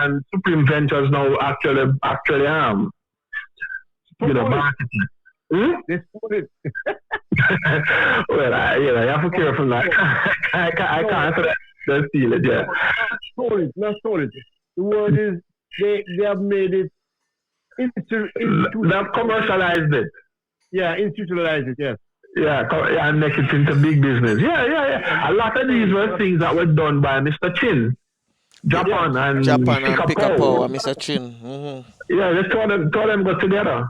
S1: And Supreme Ventures now actually marketing.
S3: They sold it.
S1: Well, you have to be careful. I can't answer that. They'll steal it, yeah.
S3: Not sold it. The word is they have made it
S1: they've commercialized it.
S3: Yeah, institutionalized it, yes.
S1: Yeah, and make it into big business. Yeah. A lot of these were things that were done by Mr. Chin. Japan and
S2: pick up pow and Mr. Chin. Mm-hmm.
S1: Yeah, they told them go together.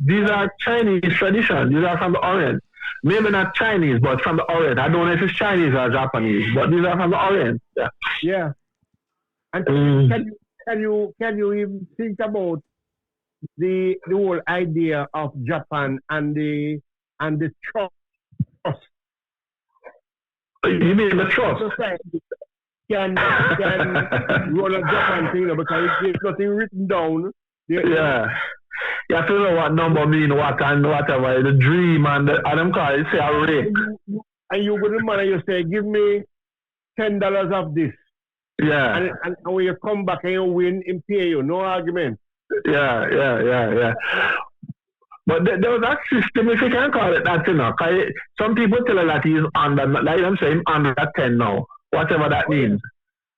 S1: These are Chinese traditions. These are from the Orient. Maybe not Chinese, but from the Orient. I don't know if it's Chinese or Japanese, but these are from the Orient.
S3: Yeah. And can you even think about the whole idea of Japan and the trust?
S1: You mean the trust?
S3: Can run a Japan thing, because there's nothing written down.
S1: Yeah. You have to know what number mean what and whatever. The dream and them call it say a rate.
S3: And you go to the man and you say, give me $10 of this.
S1: Yeah.
S3: And when you come back and you win, him pay you. No argument.
S1: Yeah. But there was that system, if you can call it that, some people tell her that he's under, like I'm saying, under 10 now, whatever that means.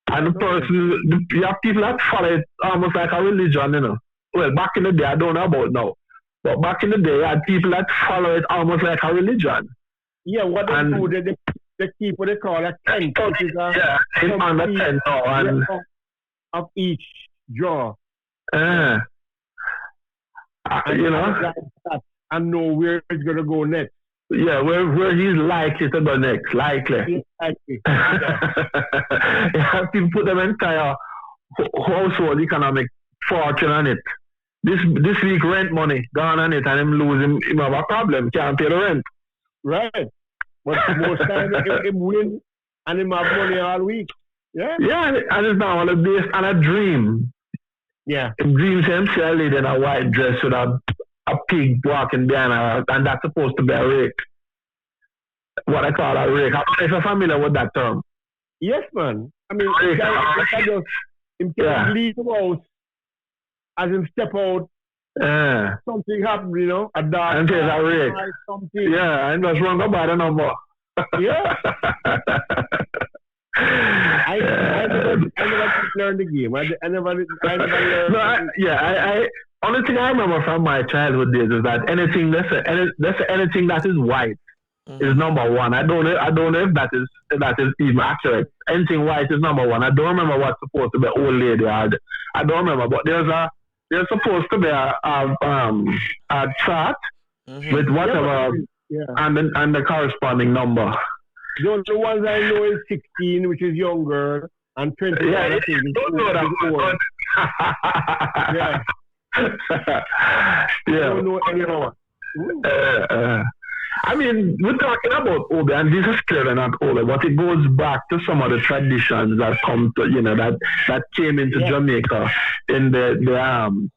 S1: And the person, you have people that follow it almost like a religion, Well, back in the day, I don't know about now. But back in the day, I had people that follow it almost like a religion.
S3: Yeah, what they do, they keep what they call a 10.
S1: It's under 10 now.
S3: Of each draw. And know where it's going to go next.
S1: Yeah, where he's likely to go next. Likely. Yeah, people put them entire household economic fortune on it. This week rent money gone on it, and him losing him have a problem. Can't pay the rent.
S3: Right. But most times him win and him have money all week. Yeah. Yeah,
S1: and it's now on a base and a dream.
S3: Yeah.
S1: Him dreams himself lady in a white dress with a pig walking behind her, and that's supposed to be a rake. What I call a rake. I don't know if you're familiar with that term.
S3: Yes, man. I mean, him can leave the house as him step out. Something happened, a dark.
S1: And there's a rake.
S3: Something.
S1: Yeah, and that's wrong about the number.
S3: Yeah. I never learned the game. I never learned.
S1: Only thing I remember from my childhood days is that anything anything that is white is number one. I don't know if that is even accurate. Anything white is number one. I don't remember what's supposed to be old lady. I don't remember, but there's supposed to be a chart with whatever and the corresponding number.
S3: The only ones I know is 16, which is younger, and 20.
S1: Yeah, I don't know that.
S3: Yeah. I don't know anyone.
S1: I mean, we're talking about Obe, and this is clearly not Obe, but it goes back to some of the traditions that come to, that came into Jamaica in the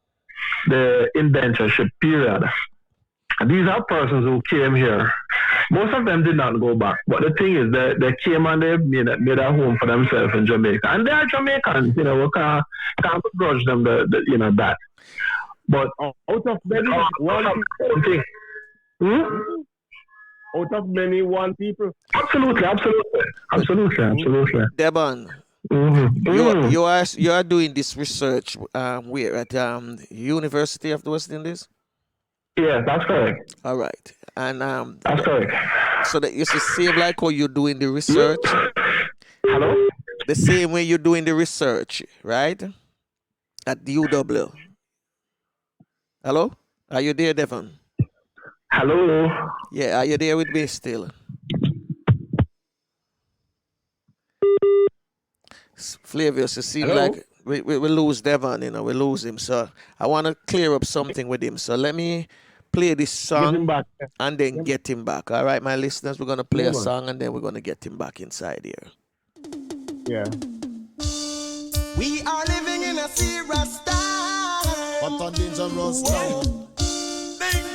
S1: indentureship period. These are persons who came here. Most of them did not go back, but the thing is, they came and they made a home for themselves in Jamaica, and they are Jamaicans. We can't begrudge them that. But
S3: out of many, one people. Out of many, one people.
S1: Absolutely.
S2: Debon, you are doing this research where at University of the West Indies?
S1: Yeah, that's correct.
S2: All right, and
S1: that's correct.
S2: So that it's the same like how you're doing the research.
S1: Hello.
S2: The same way you're doing the research, right? At the UW. Hello, are you there, Devon?
S1: Hello.
S2: Yeah, are you there with me still? Flavius, you seem like we lose Devon, we lose him. So I want to clear up something with him. So let me play this song and then get him back. All right, my listeners, we're going to play a song and then we're going to get him back inside here.
S3: Yeah.
S4: We are living in a serious time.
S5: But a dangerous time.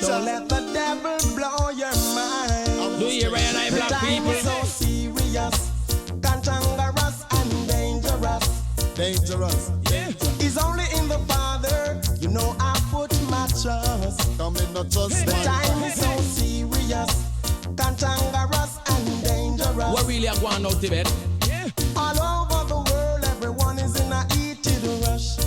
S4: Don't let the devil blow your mind.
S5: Do you realize black people?
S4: So serious, cantankerous and dangerous.
S5: Dangerous.
S4: It's only in the Father, I put my trust.
S5: Come in, not just
S4: the time is so serious, cantankerous and dangerous.
S5: What really are going out to bed?
S4: All over the world, everyone is in a heated rush.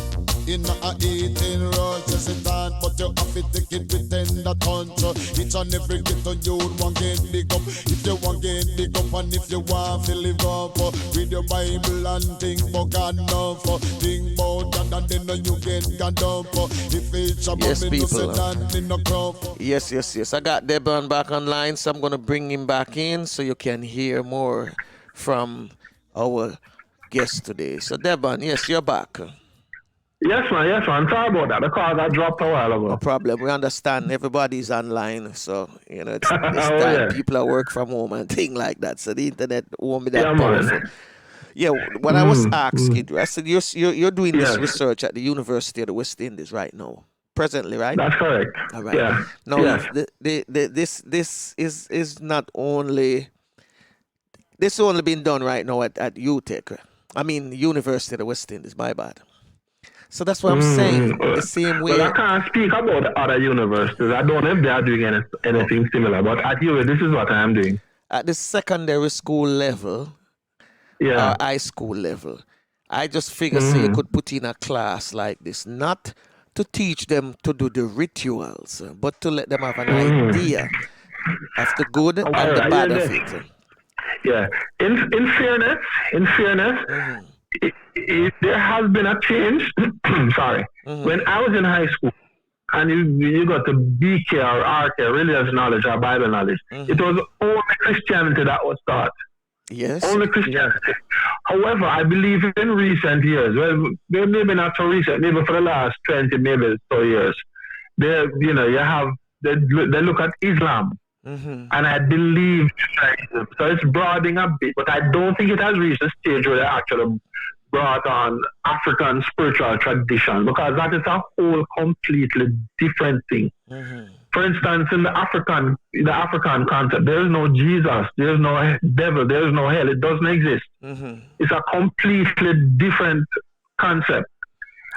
S5: In a eating rush, yes it can, but you have to take it with tender touch. Each and every ghetto you want get big up. If you want get big up and if you want to live up, read your Bible and think about God enough. Think about God and then you get God up. If it's a
S2: yes,
S5: people.
S2: Yes. I got Debon back online, so I'm gonna bring him back in so you can hear more from our guest today. So Debon, yes, you're back.
S1: Yes, man. Sorry about that. The call got dropped a while ago.
S2: No problem. We understand everybody's online, so it's time people are work from home and things like that. So the internet won't be that powerful.
S1: Man.
S2: Yeah, when I was asking, I said you're doing this research at the University of the West Indies right now, presently, right?
S1: That's correct.
S2: All right.
S1: Yeah.
S2: Now, this is not only this only been done right now at UTech. I mean, University of the West Indies. My bad. So that's what I'm saying. The same way.
S1: Well, I can't speak about other universities. I don't know if they are doing anything similar. But at UA, this is what I am doing.
S2: At the secondary school level, or high school level, I just figure say you could put in a class like this, not to teach them to do the rituals, but to let them have an idea of the good and the bad of it.
S1: Yeah. In fairness, there has been a change. Sorry. When I was in high school, and you got the BK or RK, religious knowledge or Bible knowledge, it was only Christianity that was taught.
S2: Yes.
S1: Only Christianity. However, I believe in recent years, well, maybe not so recent, maybe for the last 20, maybe so years, they look at Islam. And I believe so it's broadening a bit, but I don't think it has reached a stage where they actually brought on African spiritual tradition, because that is a whole completely different thing. For instance, in the African concept, there is no Jesus, there is no devil, there is no hell. It doesn't exist. It's a completely different concept.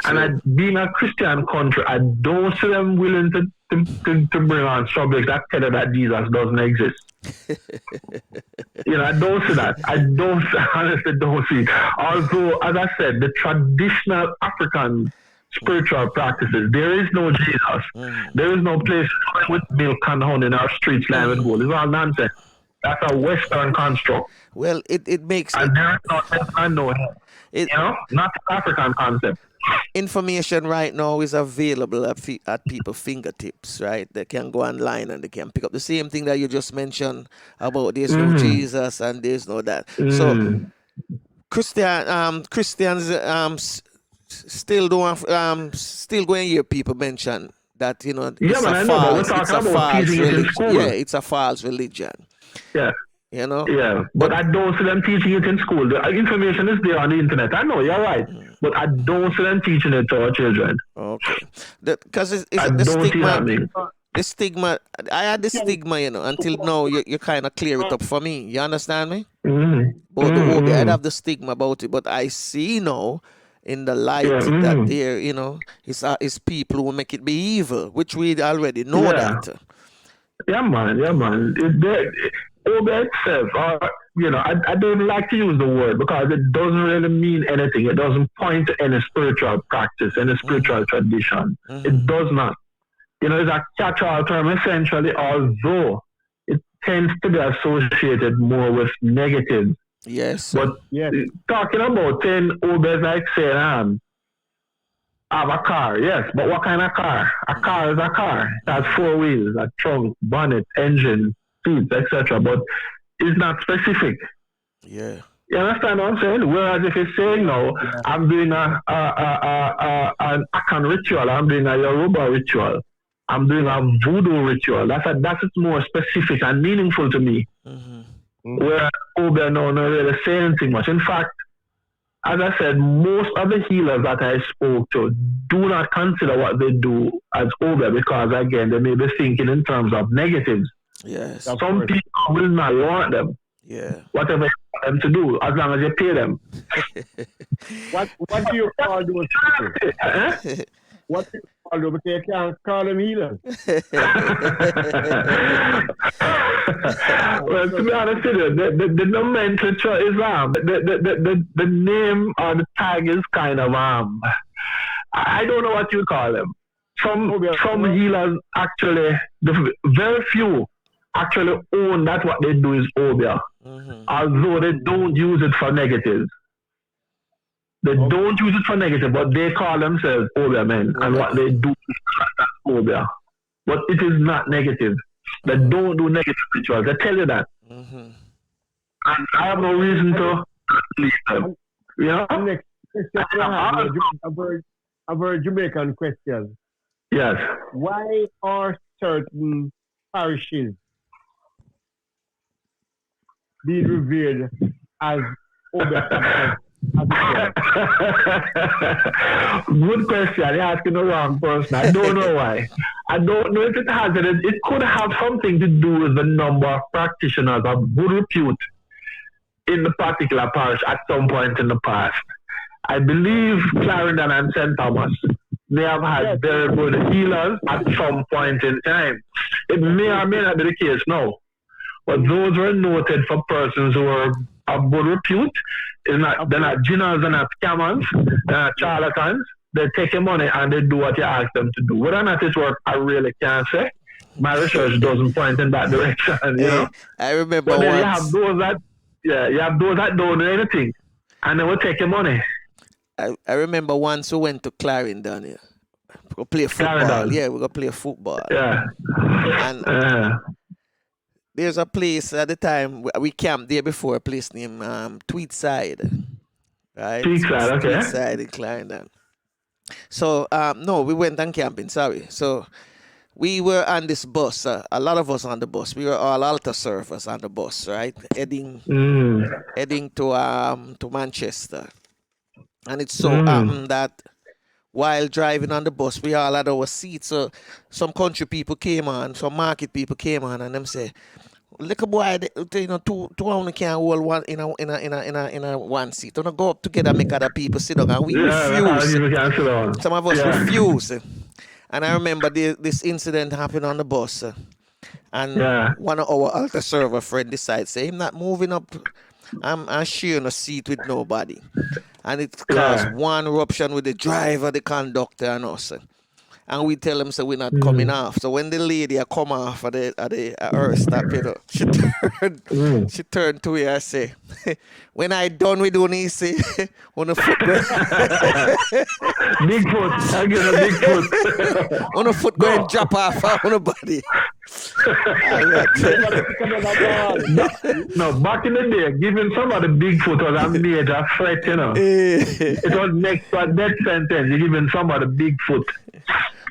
S1: And being a Christian country, I don't see them willing to bring on subjects that tell you that Jesus doesn't exist. I don't see that. Honestly don't see it. Although, as I said, the traditional African spiritual practices, there is no Jesus. There is no place with milk and honey in our streets lined with gold. It's all nonsense. That's a Western construct.
S2: Well, it makes...
S1: And there is no death and no hell. Not an African concept.
S2: Information right now is available at people's fingertips, right? They can go online and they can pick up the same thing that you just mentioned about there's no Jesus and there's no that. So Christians still don't still going to hear people mention that it's a false religion. Yeah, it's a false religion.
S1: Yeah.
S2: Yeah,
S1: but I don't see them teaching it in school. The information is there on the internet. I know, you're right. But I don't see them teaching it to our children.
S2: Okay. Because it's the stigma. The stigma, I had the stigma, until now you kind of clear it up for me. You understand me? But I'd have the stigma about it. But I see now in the light that there, it's people who make it be evil, which we already know that.
S1: Yeah, man. Obeach itself, I don't like to use the word because it doesn't really mean anything. It doesn't point to any spiritual practice, any spiritual tradition. It does not. It's a catch-all term essentially, although it tends to be associated more with negative.
S2: Yes.
S1: But talking about saying Obeach, like saying, have a car, yes, but what kind of car? A car is a car. It has 4 wheels, a trunk, bonnet, engine, seats, etc. But it's not specific.
S2: Yeah.
S1: You understand what I'm saying? Whereas if you're saying no, I'm doing an Akan ritual, I'm doing a Yoruba ritual, I'm doing a voodoo ritual. That's more specific and meaningful to me. Whereas Obia no really say anything much. In fact, as I said, most of the healers that I spoke to do not consider what they do as Obia because again they may be thinking in terms of negatives.
S2: Yes.
S1: Some people will not want them.
S2: Yeah.
S1: Whatever you want them to do, as long as you pay them.
S3: What do you call those people? What do you call them? Because you can't call them healers.
S1: Well, to be honest with you, the nomenclature is the name or the tag is kind of I don't know what you call them. Some healers actually, very few actually own that what they do is Obia, although they don't use it for negative. They don't use it for negative, but they call themselves Obia men, and what they do is Obia. But it is not negative. They don't do negative rituals. They tell you that. And I have no reason to believe them. You know?
S3: Next question I have, a very Jamaican question.
S1: Yes.
S3: Why are certain parishes being revered as Obia?
S1: Good question. You're asking the wrong person. I don't know why. I don't know if it has it. It could have something to do with the number of practitioners of good repute in the particular parish at some point in the past. I believe Clarendon and St. Thomas, they have had very good healers at some point in time. It may or may not be the case now. But those were noted for persons who were of good repute. They're not ginners, they're not scammers, they're not charlatans. They take your money and they do what you ask them to do. Whether or not it works, I really can't say. My research doesn't point in that direction, you know.
S2: I remember
S1: but then
S2: once.
S1: you have those that don't do anything, and they will take your money.
S2: I remember once we went to Clarendon. Yeah. We go play football.
S1: Clarendon.
S2: Yeah, we go play football.
S1: Yeah.
S2: And there's a place at the time we camped there before, a place named Tweedside. Right?
S1: Tweedside, okay.
S2: Tweedside in Clarendon. So, no, we went on camping, sorry. So, we were on this bus, a lot of us on the bus. We were all altar servers on the bus, right? Heading to Manchester. And it so happened that while driving on the bus, we all had our seats. So some country people came on, some market people came on, and them say, "Little boy, two only can hold one in a one seat. Don't go up together, make other people sit down." And we refuse. Some of us refuse. And I remember this incident happened on the bus, and one of our altar server friend decided, say, "I'm not moving up. I'm sharing a seat with nobody." And it caused one eruption with the driver, the conductor, and us. And we tell them, so we're not coming off. So when the lady come off at her stop, she turned to me and say, "When I done with you, say, on the foot
S1: big foot. I get a big foot.
S2: On the foot go and drop off on the body."
S1: No, back in the day, giving somebody big foot was a major threat, you know. It was next to a death sentence, you're giving somebody big foot.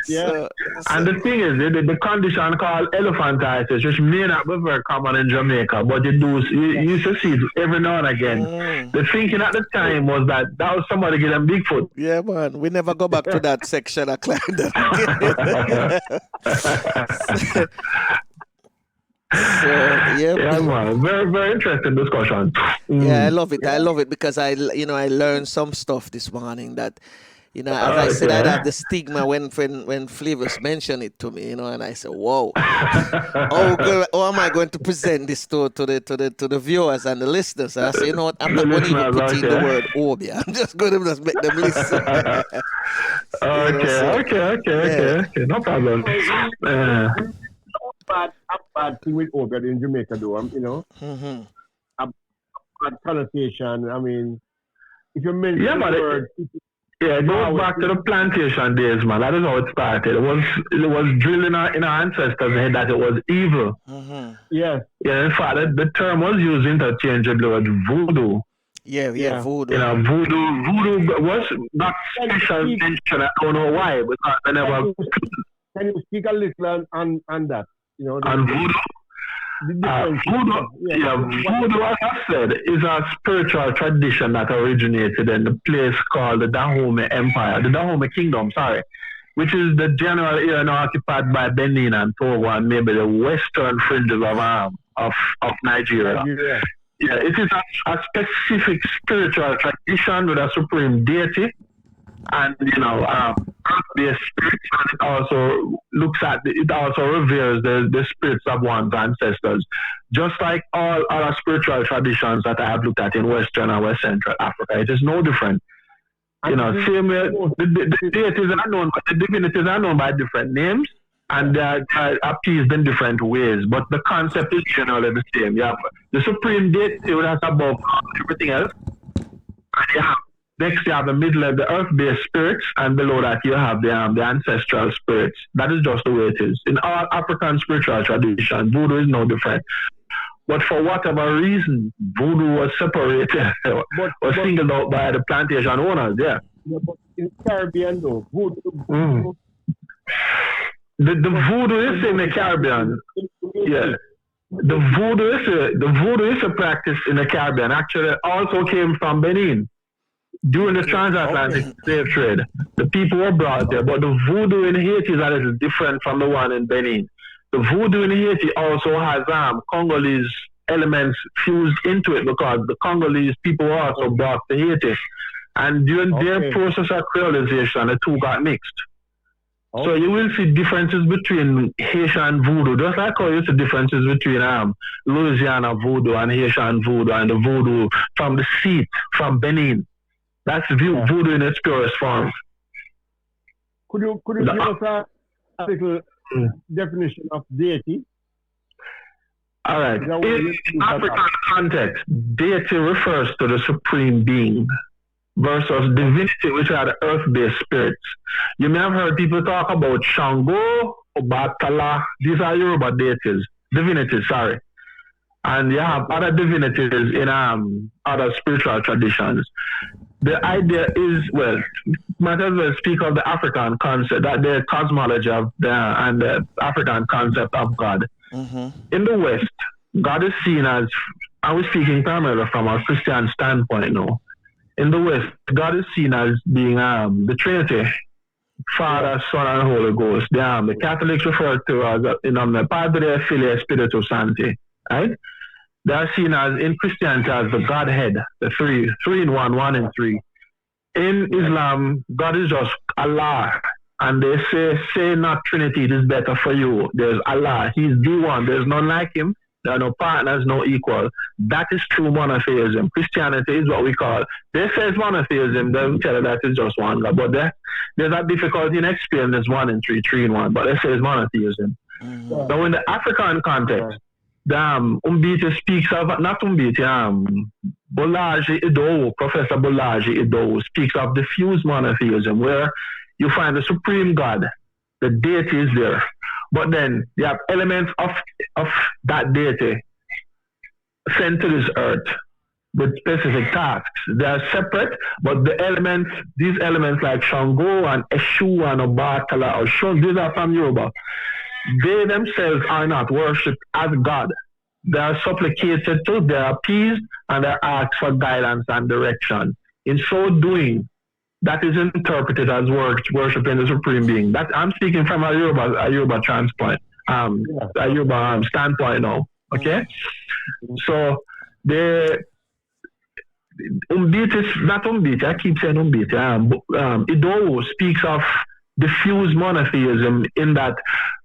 S3: Yeah.
S1: And the thing is, the condition called elephantitis, which may not be very common in Jamaica, but you used to see it every now and again. The thinking at the time was that was somebody getting Bigfoot.
S2: Yeah, man. We never go back to that section of Clarendon.
S1: Yeah, man. Very, very interesting discussion.
S2: Yeah, I love it. I love it because I learned some stuff this morning that, as I said, I had the stigma when Flavius mentioned it to me, and I said, "Whoa, how am I going to present this to the viewers and the listeners?" And I said, "You know what? I'm not going to even put in the word Obia. I'm just going to make them listen."
S1: Okay. No problem.
S3: A bad thing with Obia in Jamaica, though. A bad connotation. I mean, if you mention the word.
S1: Yeah, it goes back to the plantation days, man. That is how it started. It was drilled in our ancestors' head that it was evil.
S3: Yes.
S1: Yeah, in fact, the term was used interchangeably with voodoo.
S2: Yeah, voodoo.
S1: You know, voodoo was not special mention. I don't know why, because I never.
S3: Can you speak a little on that? You know,
S1: And voodoo. Voodoo, as I said, is a spiritual tradition that originated in the place called the Dahomey Empire, the Dahomey Kingdom, which is the general area now occupied by Benin and Togo and maybe the western fringes of Nigeria. Yeah, it is a specific spiritual tradition with a supreme deity, and earth-based spirits, and it also reveres the spirits of one's ancestors, just like all other spiritual traditions that I have looked at in Western and West Central Africa. It is no different. Same way the deities are known, but the divinities are known by different names, and they are appeased in different ways. But the concept is generally the same. You have the supreme deity that's above everything else, and next you have the middle of the earth-based spirits, and below that you have the ancestral spirits. That is just the way it is. In all African spiritual tradition, voodoo is no different. But for whatever reason, voodoo was separated, was singled out by the plantation owners,
S3: Yeah, but in Caribbean though, voodoo.
S1: The voodoo is in the Caribbean. Yeah. The voodoo is a practice in the Caribbean. Actually, it also came from Benin. During the transatlantic slave trade, the people were brought there, but the voodoo in Haiti is a little different from the one in Benin. The voodoo in Haiti also has Congolese elements fused into it, because the Congolese people were also brought to Haiti. And during their process of creolization, the two got mixed. So you will see differences between Haitian voodoo, just like how you see differences between Louisiana voodoo and Haitian voodoo, and the voodoo from the seat, from Benin. That's voodoo in its purest form.
S3: Could you give us a little definition of deity?
S1: All right. In African context, deity refers to the supreme being versus divinity, which are the earth-based spirits. You may have heard people talk about Shango, Obatala. These are Yoruba divinities, sorry. And you have other divinities in other spiritual traditions. The idea is, might as well speak of the African concept, that the cosmology of and the African concept of God.
S2: Mm-hmm.
S1: In the West, God is seen as, I was speaking primarily from a Christian standpoint now. In the West, God is seen as being the Trinity, Father, Son, and Holy Ghost. The Catholics refer to as Padre, Filii, Spiritus Sancti, right? They are seen as, in Christianity, as the Godhead, the three in one in three. In Islam, God is just Allah. And they say not Trinity, it is better for you. There's Allah. He's the one. There's none like him. There are no partners, no equal. That is true monotheism. Christianity is what we call, they say it's monotheism. They tell you that it's just one God. But there's a difficulty in explaining this one in three in one. But they say it's monotheism.
S2: Mm-hmm.
S1: So in the African context, Umbiti speaks of, not Umbiti, Bolaji Ido, Professor Bolaji Ido speaks of diffuse monotheism, where you find the supreme God, the deity is there, but then you have elements of that deity sent to this earth with specific tasks. They are separate, but these elements like Shango and Eshu and Obatala or Shun, these are from Yoruba. They themselves are not worshipped as God. They are supplicated to, they are appeased, and they are asked for guidance and direction. In so doing, that is interpreted as worshiping the Supreme Being. That I'm speaking from a Yoruba standpoint, a Yoruba standpoint now. Okay, so the not Umbiti. I keep saying Umbiti. Ido speaks of diffuse monotheism in that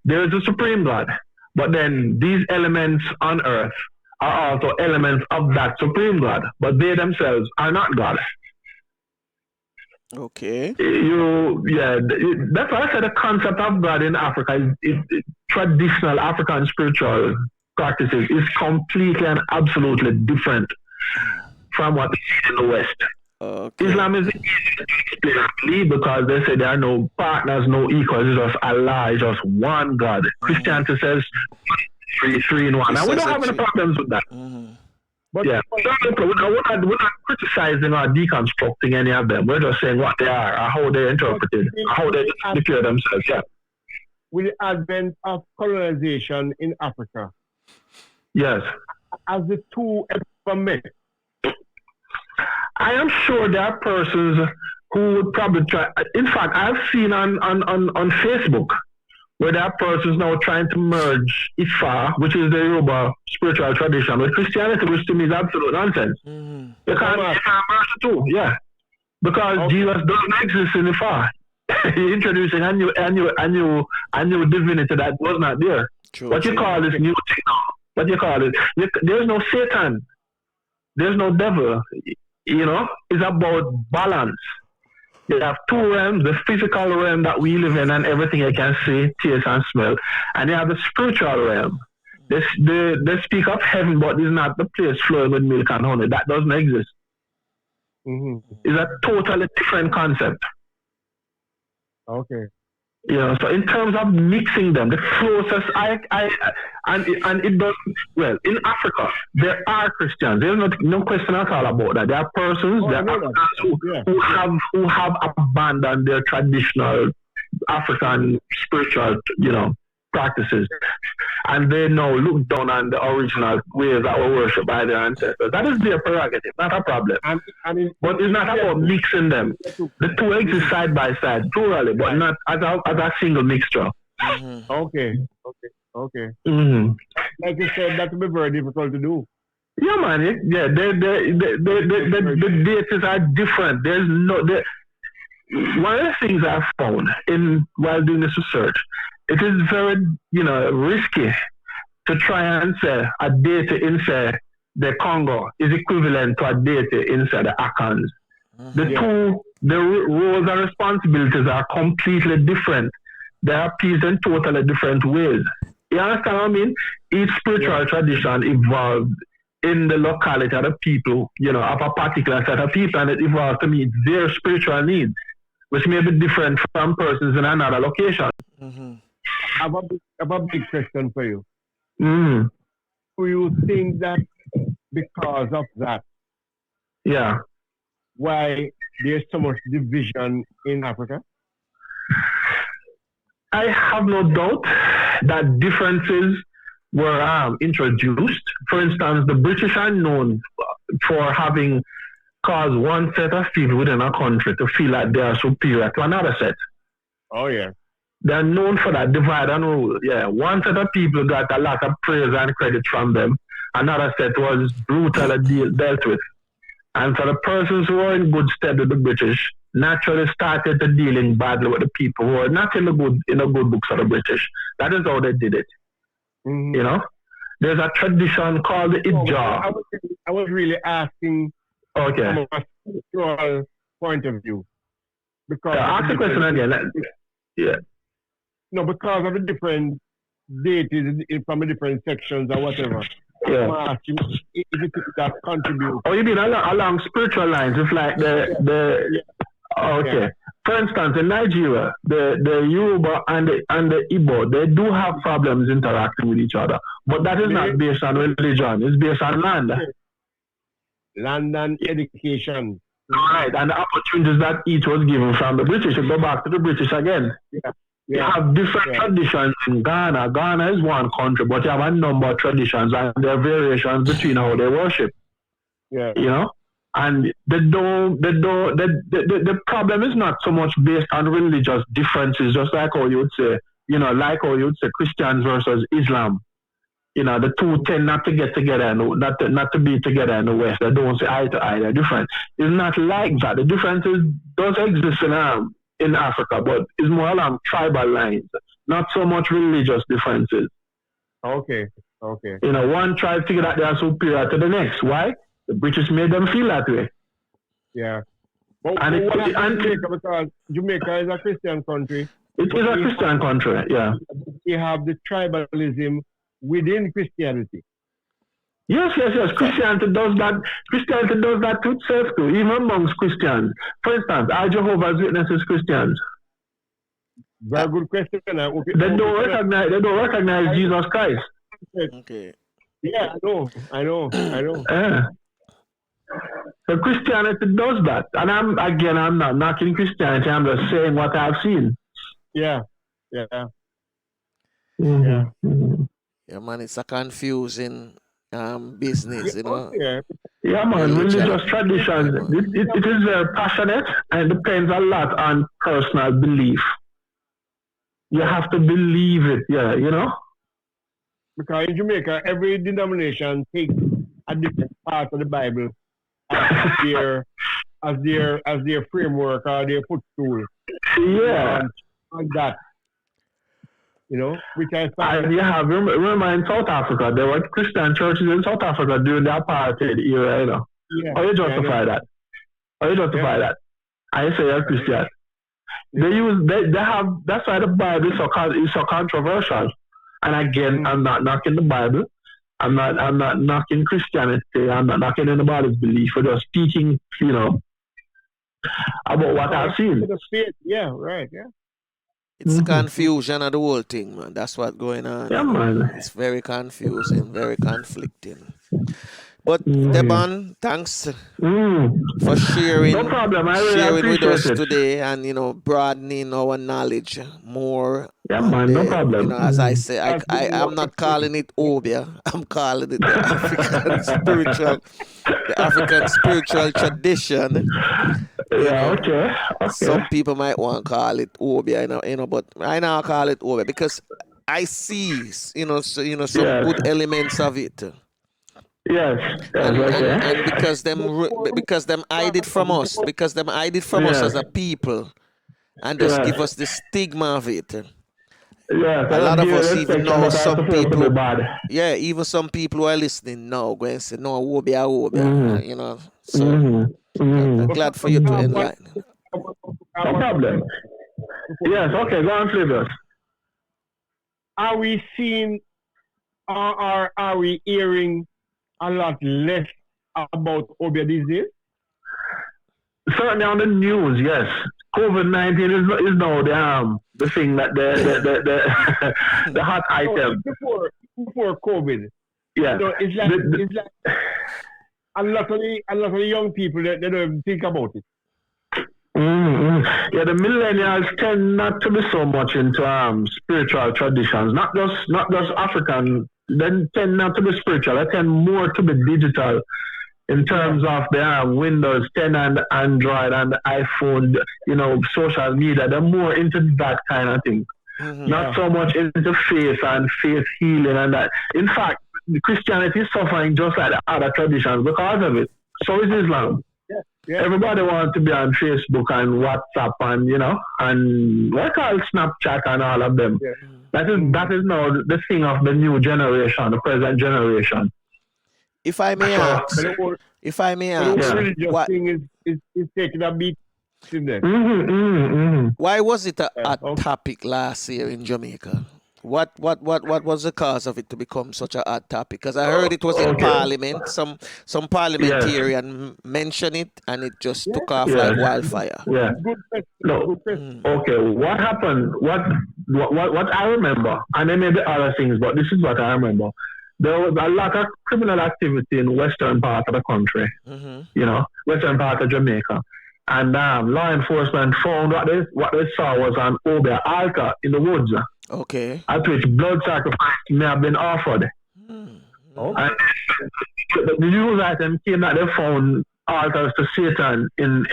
S1: there is a supreme God, but then these elements on earth are also elements of that supreme God, but they themselves are not God.
S2: Okay.
S1: That's why I said the concept of God in Africa is traditional African spiritual practices is completely and absolutely different from what we see in the West.
S2: Okay.
S1: Islam is easy to explain because they say there are no partners, no equals. It's just Allah, it's just one God. Christianity says three in one. And we don't have any problems with that.
S3: But
S1: Yeah. We're not criticizing or deconstructing any of them. We're just saying what they are, or how they're interpreted, how they declare themselves. Yeah.
S3: with the advent of colonization in Africa,
S1: Yes.
S3: as the two ever met?
S1: I am sure there are persons who would probably try. In fact, I've seen on Facebook where there are persons now trying to merge Ifa, which is the Yoruba spiritual tradition, with Christianity, which to me is absolute nonsense.
S2: Mm-hmm.
S1: You can't merge the two, yeah. Because Jesus doesn't exist in Ifa. He's introducing a new divinity that was not there.
S2: True,
S1: What you call this new thing now? What you call it? There's no Satan. There's no devil. You know, it's about balance. You have two realms, the physical realm that we live in and everything you can see, taste and smell. And you have the spiritual realm. They speak of heaven, but it's not the place flowing with milk and honey. That doesn't exist.
S3: Mm-hmm.
S1: It's a totally different concept.
S3: Okay.
S1: You know, so in terms of mixing them, the closest and it does well in Africa. There are Christians. There's no question at all about that. There are persons, there are Africans who have abandoned their traditional African spiritual, practices, and they now look down on the original ways that were worshipped by their ancestors. That is their prerogative, not a problem. But it's not about mixing them. The two exist side by side, plurally, but not as a single mixture.
S2: Mm-hmm.
S3: Okay.
S1: Mm-hmm.
S3: Like you said, that would be very difficult to do.
S1: Yeah, man. The deities are different. There's no. One of the things I've found while doing this research, it is very, risky to try and say a deity inside the Congo is equivalent to a deity inside the Akans.
S2: Mm-hmm.
S1: The roles and responsibilities are completely different. They are appeased in totally different ways. You understand what I mean? Each spiritual tradition evolved in the locality of the people, of a particular set of people, and it evolved to meet their spiritual needs, which may be different from persons in another location.
S2: Mm-hmm.
S3: I have a big question for you.
S1: Mm-hmm.
S3: Do you think that because of that,
S1: yeah,
S3: why there's so much division in Africa?
S1: I have no doubt that differences were introduced. For instance, the British are known for having caused one set of people within a country to feel like they are superior to another set.
S3: Oh, yeah.
S1: They're known for that divide and rule. Yeah, one set of people got a lot of praise and credit from them. Another set was brutally dealt with. And for the persons who were in good stead with the British, naturally started to dealing badly with the people who were not in the good books of the British. That is how they did it.
S3: Mm-hmm.
S1: There's a tradition called the Ijah.
S3: I was really asking from a spiritual point of view. Because
S1: ask the question again. Yeah.
S3: No, because of the different deities from the different sections or whatever.
S1: Yeah.
S3: I'm asking if it that contribute.
S1: Oh, you mean along spiritual lines? It's like the okay. Yeah. For instance, in Nigeria, the Yoruba and the Igbo, they do have problems interacting with each other, but that is not based on religion. It's based on land.
S3: Land and education.
S1: Right, and the opportunities that each was given from the British. You go back to the British again. Yeah. You have different traditions in Ghana. Ghana is one country, but you have a number of traditions and there are variations between how they worship.
S3: Yeah.
S1: And the problem is not so much based on religious differences, just like how you would say, Christians versus Islam. The two tend not to get together and not to be together in the West. They don't say eye to eye. They're different. It's not like that. The differences does exist in Africa, but it's more along tribal lines, not so much religious differences.
S3: Okay.
S1: One tribe figure that they are superior to the next. Why? The British made them feel that way.
S3: Yeah. But Jamaica, because Jamaica is a Christian country.
S1: It is a Christian country, yeah.
S3: You have the tribalism within Christianity.
S1: Yes. Christianity does that to itself too, even amongst Christians. For instance, are Jehovah's Witnesses Christians?
S3: Very good question.
S1: They don't recognize Jesus Christ.
S2: Okay.
S3: Yeah, I know.
S1: Yeah. So Christianity does that. And I'm not knocking Christianity, I'm just saying what I've seen.
S3: Yeah.
S2: Yeah, man, it's a confusing business, you know.
S3: Yeah.
S1: Yeah, man,
S2: Religion.
S1: religious traditions, it is very passionate and depends a lot on personal belief. You have to believe it, yeah, you know?
S3: Because in Jamaica, every denomination takes a different part of the Bible as their framework or their footstool.
S1: Yeah.
S3: On that. Which I find.
S1: And you have, remember in South Africa, there were Christian churches in South Africa during the apartheid era, you know?
S3: Yeah.
S1: How you justify that? That? I say you're Christian. They have, that's why the Bible is so controversial. And again, I'm not knocking the Bible. I'm not knocking Christianity. I'm not knocking anybody's belief. We're just speaking, about what I've seen.
S3: Yeah, right, yeah.
S2: It's confusion of the whole thing, man. That's what's going on.
S1: Yeah, man.
S2: It's very confusing, very conflicting. But Debon, thanks for sharing,
S1: no problem.
S2: sharing with us today, and broadening our knowledge more.
S1: Yeah, man, no problem.
S2: As I say, I'm not calling it Obia. I'm calling it the African spiritual tradition.
S1: Yeah, okay.
S2: Some people might want to call it Obia, but right now I call it Obia because I see, some good elements of it.
S1: Yes.
S2: And because them hide it from us, us as a people, and just give us the stigma of it.
S1: Yeah,
S2: a lot of us even know some people. Yeah, even some people who are listening now going to say, "No, Obia, So I'm glad for you to enlighten.
S1: No problem. Yes, okay, go on, Flavius.
S3: Are we seeing, or are we hearing a lot less about Obia these days?
S1: Certainly on the news, yes. COVID-19 is now the thing that the hot item.
S3: Before COVID.
S1: Yeah.
S3: It's like a lot of the young people they don't even think about it.
S1: Yeah, the millennials tend not to be so much into spiritual traditions, not just African. They tend not to be spiritual. They tend more to be digital in terms of the Windows 10 and Android and iPhone, social media. They're more into that kind of thing. Not so much into faith and faith healing and that. In fact, Christianity is suffering just like the other traditions because of it. So is Islam. Yeah. Everybody wants to be on Facebook and WhatsApp and and what call Snapchat and all of them. Yeah. That is now the thing of the new generation, the present generation.
S2: If I may ask,
S3: the religious thing is taking a beat in there.
S2: Why was it a topic last year in Jamaica? What was the cause of it to become such a hot topic? Because I heard it was in Parliament. Some parliamentarian mentioned it, and it just took off like wildfire.
S1: Yeah. Okay. What happened? What I remember, and there may be other things, but this is what I remember. There was a lot of criminal activity in western part of the country. Western part of Jamaica, and law enforcement found what they saw was an Obia altar in the woods.
S2: Okay.
S1: At which blood sacrifice may have been offered. And the news item came that they found altars to Satan in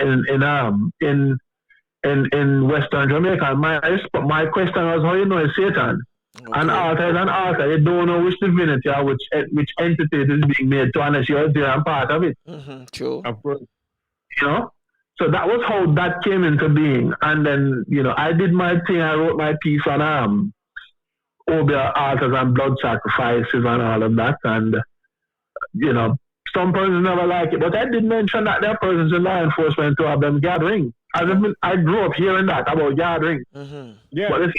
S1: Western Jamaica. My question was, how you know it's Satan? Okay. An altar is an altar. You don't know which divinity or which entity it is being made to unless you're there and part of it.
S2: True.
S3: Of course.
S1: So that was how that came into being. And then, I did my thing. I wrote my piece on Obia altars and blood sacrifices and all of that. And, some persons never like it. But I did mention that there are persons in law enforcement to have them gathering. I grew up hearing that about gathering. Yeah. But the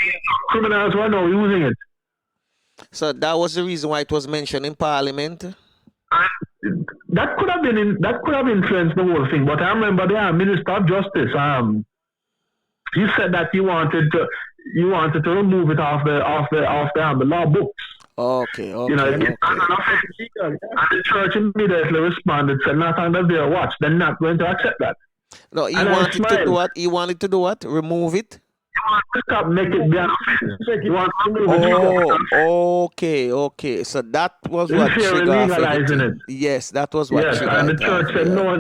S1: criminals were now using it.
S2: So that was the reason why it was mentioned in Parliament?
S1: That could have influenced the whole thing. But I remember the Minister of Justice, he said that he wanted to remove it off the law books.
S2: Okay,
S1: You know,
S2: okay,
S1: it's not
S2: okay.
S1: enough. And the church immediately responded, said, not under their watch. They're not going to accept that.
S2: No, he
S1: And I
S2: wanted to do
S1: smiled.
S2: what? He wanted to do what? Remove it?
S1: You want to stop, make it be an offense. You want to remove it.
S2: Oh, okay, okay. So that was
S1: This
S2: what
S1: is
S2: triggered off
S1: legalizing it.
S2: everything. Yes, that was what
S1: Yes, and the
S2: triggered it
S1: church
S2: off.
S1: said,
S2: Yeah.
S1: no,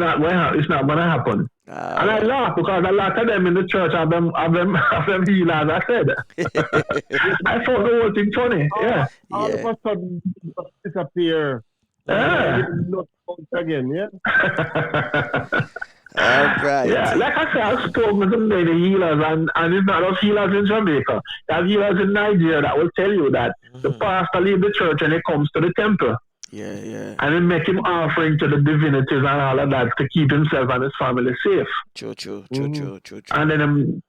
S1: it's not going to happen. And I laugh because a lot of them in the church have them healers, I said. I thought the whole thing funny. Yeah.
S3: All of a sudden, disappear. Not again, yeah?
S2: All right.
S1: Yeah, like I said, I spoke with some many healers, and it's not just healers in Jamaica. There are healers in Nigeria that will tell you that the pastor leaves the church and he comes to the temple.
S2: Yeah, yeah.
S1: And they make him offering to the divinities and all of that to keep himself and his family safe.
S2: True.
S1: And then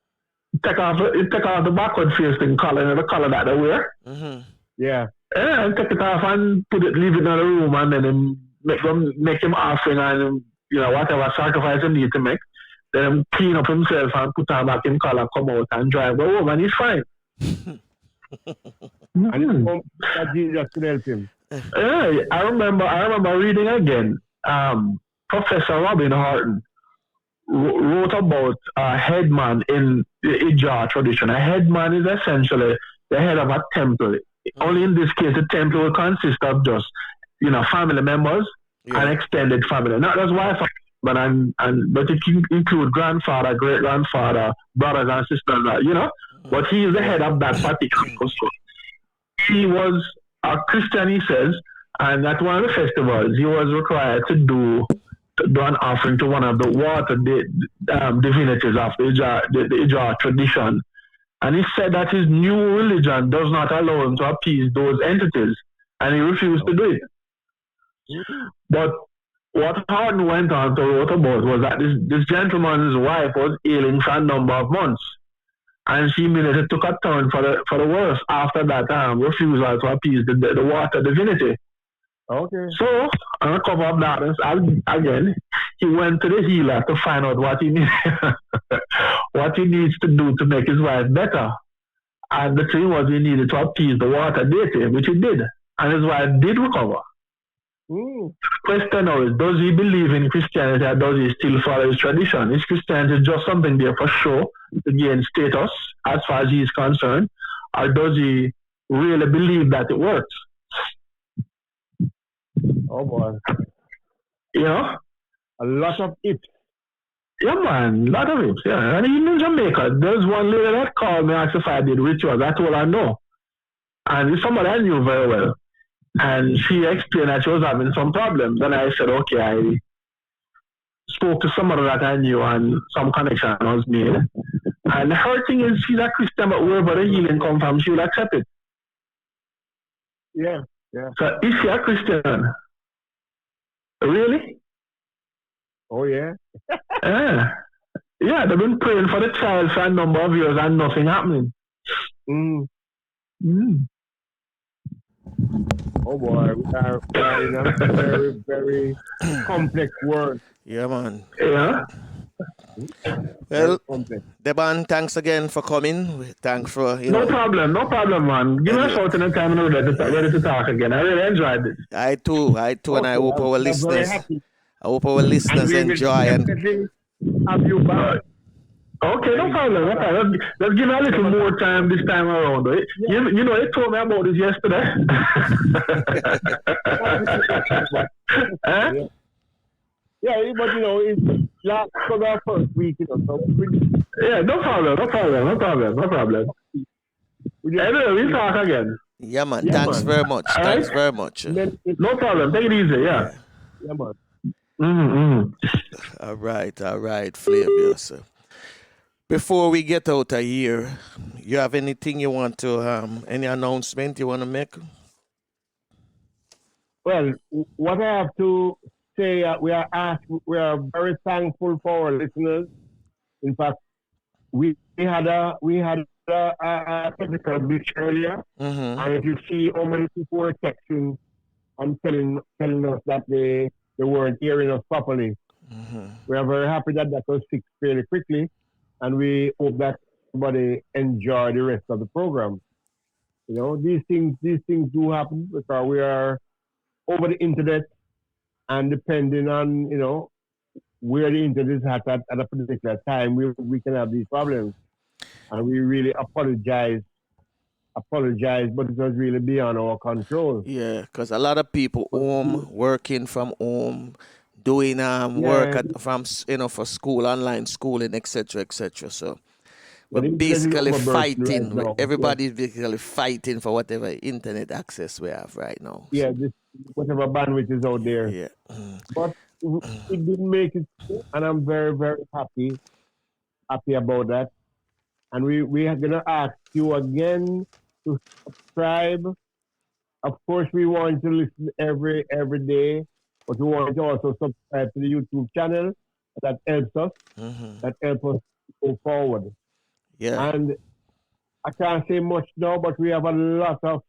S1: take off the backward facing color, the color that they wear.
S3: Yeah.
S1: Yeah, and take it off and leave it in the room, and then make him offering and whatever sacrifice he need to make. Then clean up himself and put on back in color, come out and drive go home, and he's fine.
S3: And Jesus could help him.
S1: Yeah, I remember reading again. Professor Robin Horton wrote about a headman in the Ijar tradition. A headman is essentially the head of a temple. Only in this case, the temple will consist of just, family members and extended family. Not just wife, but it can include grandfather, great grandfather, brothers and sisters. But he is the head of that particular household. He was a Christian, he says, and at one of the festivals, he was required to do an offering to one of the water divinities of the Ijar tradition. And he said that his new religion does not allow him to appease those entities, and he refused to do it. But what Harden went on to write about was that this gentleman's wife was ailing for a number of months, and she immediately took a turn for the worse after that refusal to appease the water divinity.
S3: Okay.
S1: So, on a cover of darkness, again, he went to the healer to find out what he needs, what he needs to do to make his wife better. And the thing was, he needed to appease the water deity, which he did, and his wife did recover. The question now is, does he believe in Christianity, or does he still follow his tradition? Is Christianity just something there for show to gain status, as far as he is concerned, or does he really believe that it works?
S3: Oh boy.
S1: A
S3: lot of ifs.
S1: Yeah, man, a lot of ifs, yeah. And even in Jamaica, there's one lady that called me and asked if I did rituals. I told her no. And it's somebody I knew very well. And she explained that she was having some problems. And I said, okay, I spoke to somebody that I knew and some connection was made. And her thing is, she's a Christian, but wherever the healing comes from, she will accept it.
S3: Yeah.
S1: So is she a Christian? Really?
S3: Oh, yeah.
S1: Yeah, they've been praying for the child for a number of years and nothing happening.
S3: Oh boy, we are in a very, very complex world.
S2: Yeah, man.
S1: Yeah.
S2: Well, Debon, thanks again for coming. Thanks for,
S1: No problem, man. Give us out in a time and we're ready to talk again. I really enjoyed this.
S2: I too, and I hope our listeners, enjoy and
S3: have you back.
S1: Okay, no problem. Let's give a little more time this time around. They told me about this yesterday.
S3: Huh? Yeah, but it's last for our first week, so
S1: yeah, no problem. Anyway, we'll talk again.
S2: Yeah, man. Thanks very much. Thanks very much.
S1: No problem. Take it easy. Yeah,
S3: man.
S2: All right, Flavius. Before we get out of here, you have anything you want to, any announcement you want to make?
S3: Well, what I have to say, we are very thankful for our listeners. In fact, we had a technical glitch earlier, and if you see how many people were texting and telling us that they weren't hearing us properly, we are very happy that was fixed fairly quickly. And we hope that everybody enjoy the rest of the program. You know, these things do happen because we are over the internet, and depending on, you know, where the internet is at a particular time, we can have these problems. And we really apologize, but it was really beyond our control.
S2: Yeah, because a lot of people home, working from home, doing work
S3: Yeah,
S2: from, for school, online schooling, etc., etc. So we're
S3: the internet is
S2: basically
S3: overbursting right
S2: fighting.
S3: now.
S2: Everybody's basically fighting for whatever internet access we have right now.
S3: Yeah, this whatever bandwidth is out there.
S2: Yeah.
S3: But it didn't make it through, and I'm very, very happy about that. And we are gonna ask you again to subscribe. Of course, we want to listen every day, but we want to also subscribe to the YouTube channel. That helps us. That helps us go forward.
S2: Yeah.
S3: And I can't say much now, but we have a lot of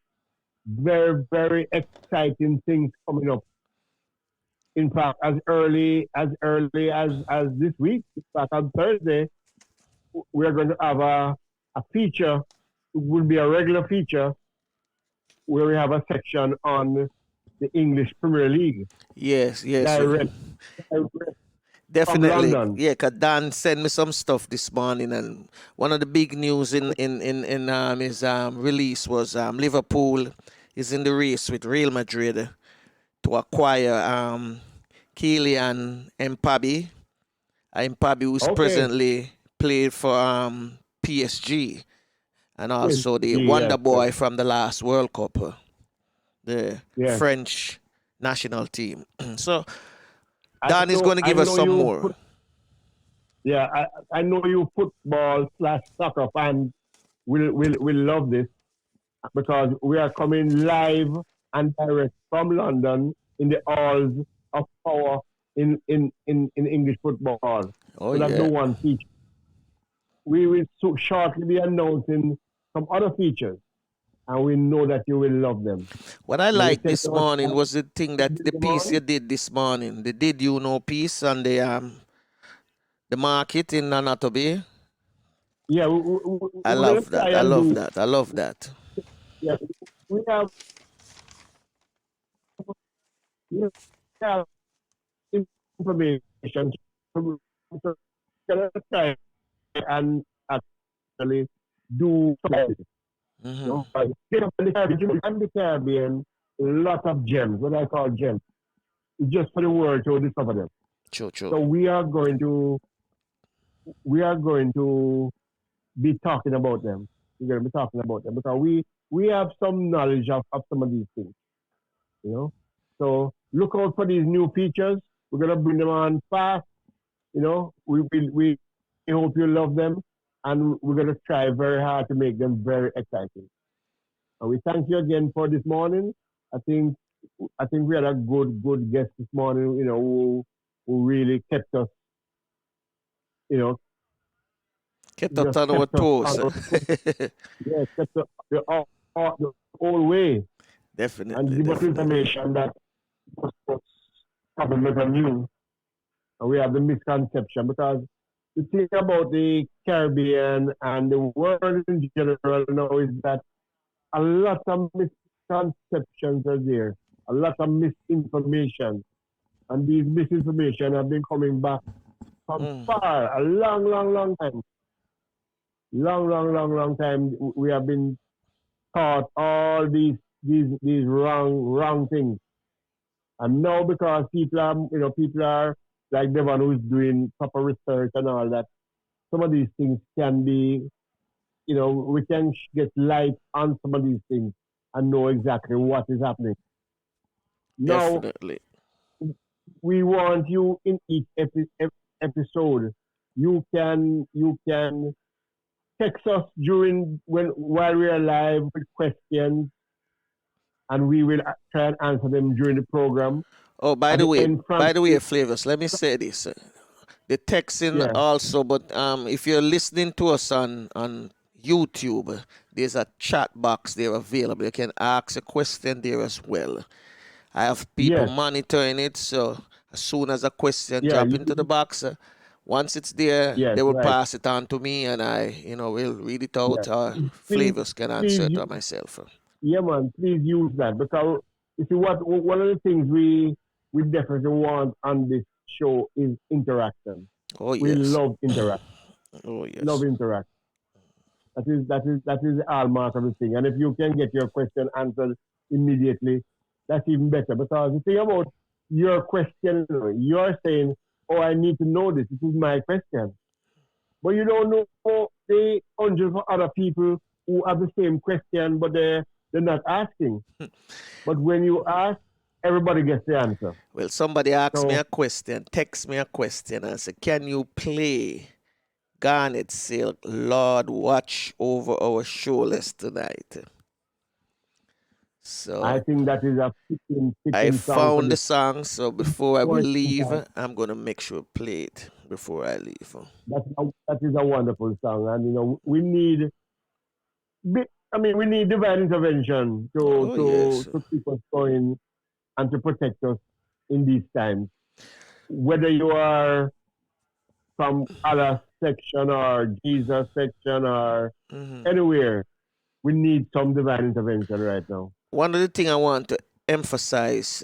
S3: very, very exciting things coming up. In fact, as early as this week, in fact, on Thursday, we're going to have a feature. It will be a regular feature where we have a section on the English Premier League.
S2: Yes.
S3: Direct
S2: Definitely.
S3: from London.
S2: Yeah, cause Dan sent me some stuff this morning, and one of the big news in his release was Liverpool is in the race with Real Madrid to acquire Kylian Mbappe. Mbappe, who's presently played for PSG, and also the Wonder Boy from the last World Cup, the French national team. So Dan is going to give us some more.
S3: I know you football/soccer fans will love this, because we are coming live and direct from London in the halls of power in English football.
S2: Oh,
S3: so that's the one feature. We will shortly be announcing some other features, and we know that you will love them.
S2: What I liked this morning was the thing that the piece you did this morning. The Did You Know piece on the market in Anatomy.
S3: Yeah,
S2: I love that. I love that.
S3: Yeah, we have information and actually do something. In the Caribbean, a lot of gems, what I call gems, just for the world to discover them.
S2: True.
S3: So we are going to be talking about them. We're going to be talking about them because we have some knowledge of some of these things, you know. So look out for these new features. We're going to bring them on fast. You know, we hope you love them, and we're going to try very hard to make them very exciting. And we thank you again for this morning. I think we had a good guest this morning, you know, who really kept us, you know,
S2: kept us on our toes.
S3: Yeah, kept us the whole way.
S2: Definitely.
S3: And give us information that probably never knew. And we have the misconception, because the thing about the Caribbean and the world in general now is that a lot of misconceptions are there, a lot of misinformation. And these misinformation have been coming back from far, a long time. Long time. We have been taught all these wrong things. And now, because people are like the one who's doing proper research and all that, some of these things can be, you know, we can get light on some of these things and know exactly what is happening.
S2: Definitely.
S3: Now, we want you in each episode. You can text us while we are live with questions, and we will try and answer them during the program.
S2: Oh, by the way, Flavius, let me say this. The texting also, but if you're listening to us on YouTube, there's a chat box there available. You can ask a question there as well. I have people monitoring it, so as soon as a question drop into the box, Once it's there,
S3: Yes,
S2: they will
S3: right.
S2: pass it on to me, and I, will read it out,
S3: Yeah.
S2: or
S3: Please,
S2: Flavius can answer
S3: please,
S2: it or myself.
S3: yeah, man. Please use that because you see what one of the things we definitely want on this show is interaction.
S2: Oh
S3: We
S2: yes.
S3: love interact,
S2: Oh
S3: love
S2: yes.
S3: interact. That is the hallmark of the thing. And if you can get your question answered immediately, that's even better. Because the thing about your question, you're saying, "Oh, I need to know this. This is my question," but you don't know the hundreds of other people who have the same question, but they're not asking. But when you ask, everybody gets the answer.
S2: Well, somebody asked me
S3: So
S2: a question, text me a question, and said, "Can you play Garnet Silk, Lord, watch over our shoulders tonight?"
S3: I
S2: So
S3: think that is a
S2: I
S3: fitting song for
S2: found the
S3: this
S2: song. So before we
S3: point in
S2: leave,
S3: time.
S2: I'm gonna make sure play it before I leave.
S3: That is a wonderful song, and we need. We need divine intervention
S2: Oh yes.
S3: to keep us going and to protect us in these times. Whether you are from other section or Jesus section or
S2: Hmm.
S3: anywhere, we need some divine intervention right now.
S2: One of the things I want to emphasize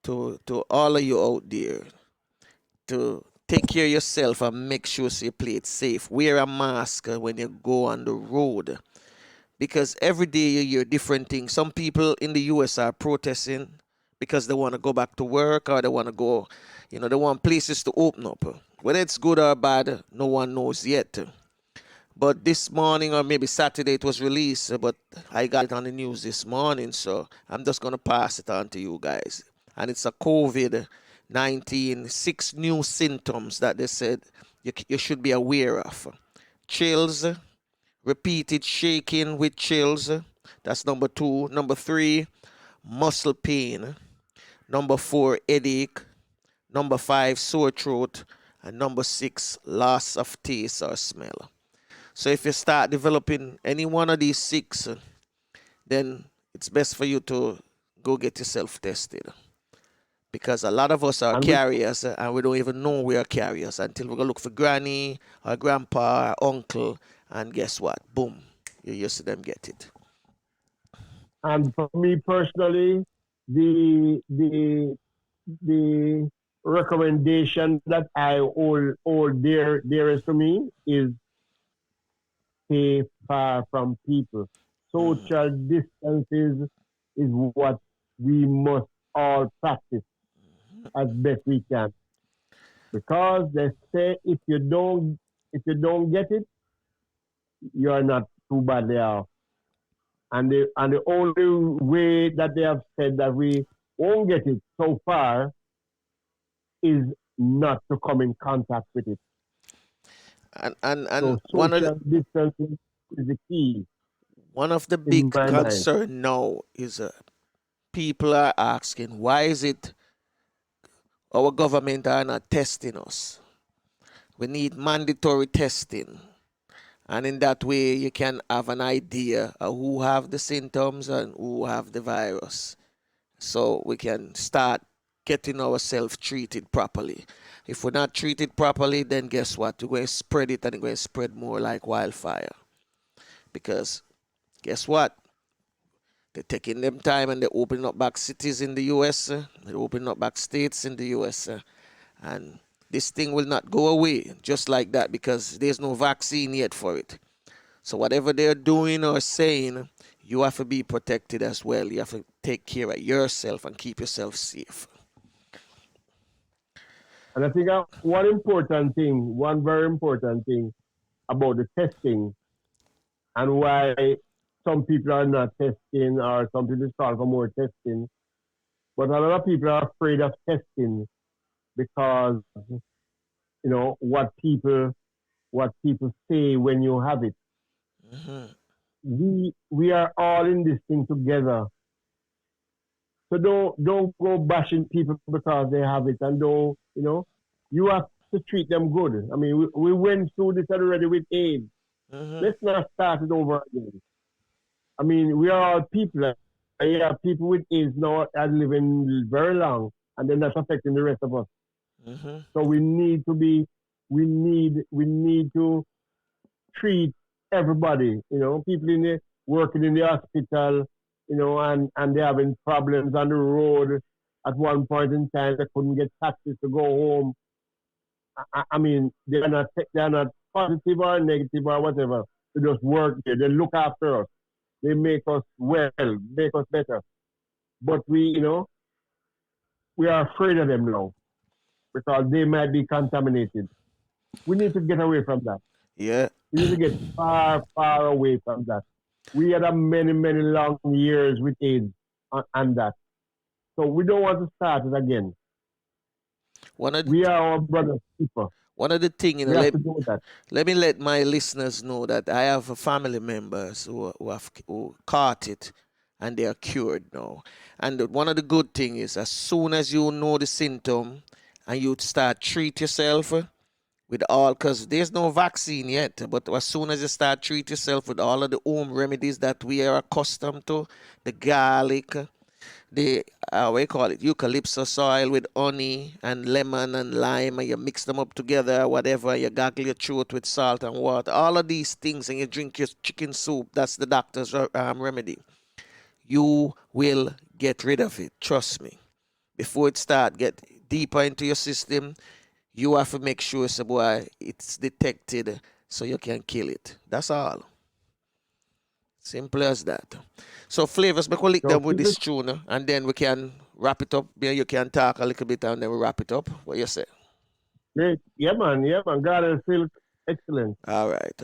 S2: to all of you out there, to take care of yourself and make sure so you play it safe. Wear a mask when you go on the road, because every day you hear different things. Some people in the US are protesting because they want to go back to work, or they want to go, they want places to open up. Whether it's good or bad, no one knows yet. But this morning, or maybe Saturday, it was released, but I got it on the news this morning, so I'm just going to pass it on to you guys. And it's a COVID-19, 6 new symptoms that they said you should be aware of. Chills, repeated shaking with chills. That's number 2. Number 3, muscle pain. Number 4, headache. Number 5, sore throat. And number 6, loss of taste or smell. So if you start developing any one of these 6, then it's best for you to go get yourself tested. Because a lot of us are
S3: And we
S2: carriers, and we don't even know we are carriers until we go look for granny or grandpa or uncle, and guess what? Boom, you see them get it.
S3: and for me personally, the recommendation that I hold dearest to me is stay far from people. Social distances is what we must all practice as best we can. Because they say if you don't get it, you are not too badly off. And the only way that they have said that we won't get it so far is not to come in contact with it.
S2: And
S3: So social distancing is the key
S2: one of the
S3: in
S2: big
S3: my mind.
S2: concern now is people are asking, why is it our government are not testing us? We need mandatory testing. And in that way, you can have an idea of who have the symptoms and who have the virus. So we can start getting ourselves treated properly. If we're not treated properly, then guess what? We're going to spread it, and it's going to spread more like wildfire. Because guess what? They're taking them time, and they're opening up back cities in the US. They're opening up back states in the US. And this thing will not go away just like that, because there's no vaccine yet for it. So whatever they're doing or saying, you have to be protected as well. You have to take care of yourself and keep yourself safe.
S3: And I think one very important thing about the testing and why some people are not testing or some people call for more testing, but a lot of people are afraid of testing because what people say when you have it.
S2: Mm-hmm.
S3: We are all in this thing together. So don't go bashing people because they have it, and you have to treat them good. I mean, we went through this already with AIDS.
S2: Mm-hmm.
S3: Let's not start it over again. I mean, we are all people. Yeah, people with AIDS now are living very long, and they're not affecting the rest of us.
S2: Mm-hmm.
S3: So we need to be we need to treat everybody. People working in the hospital, and they're having problems on the road. At one point in time, they couldn't get taxis to go home. I mean, they're not positive or negative or whatever. They just work there. They look after us. They make us well, make us better. But we are afraid of them now because they might be contaminated. We need to get away from that.
S2: Yeah.
S3: We need to get far, far away from that. We had many, many long years with AIDS on that. So we don't want to start it again. We are our brother's keeper.
S2: One of the things,
S3: we have to do that.
S2: Let me let my listeners know that I have family members who caught it and they are cured now. And one of the good things is as soon as you know the symptom and you start treat yourself with all, because there's no vaccine yet, but as soon as you start treat yourself with all of the home remedies that we are accustomed to, the garlic, the we call it eucalyptus oil with honey and lemon and lime, and you mix them up together, whatever, you gargle your throat with salt and water, all of these things, and you drink your chicken soup. That's the doctor's remedy. You will get rid of it, trust me. Before it start get deeper into your system, you have to make sure, so boy, it's detected so you can kill it. That's all. Simple as that. So Flavius, we can lick them with this tune, and then we can wrap it up. You can talk a little bit and then we wrap it up. What you say?
S3: Great. Yeah, man. God and Silk, excellent.
S2: All right.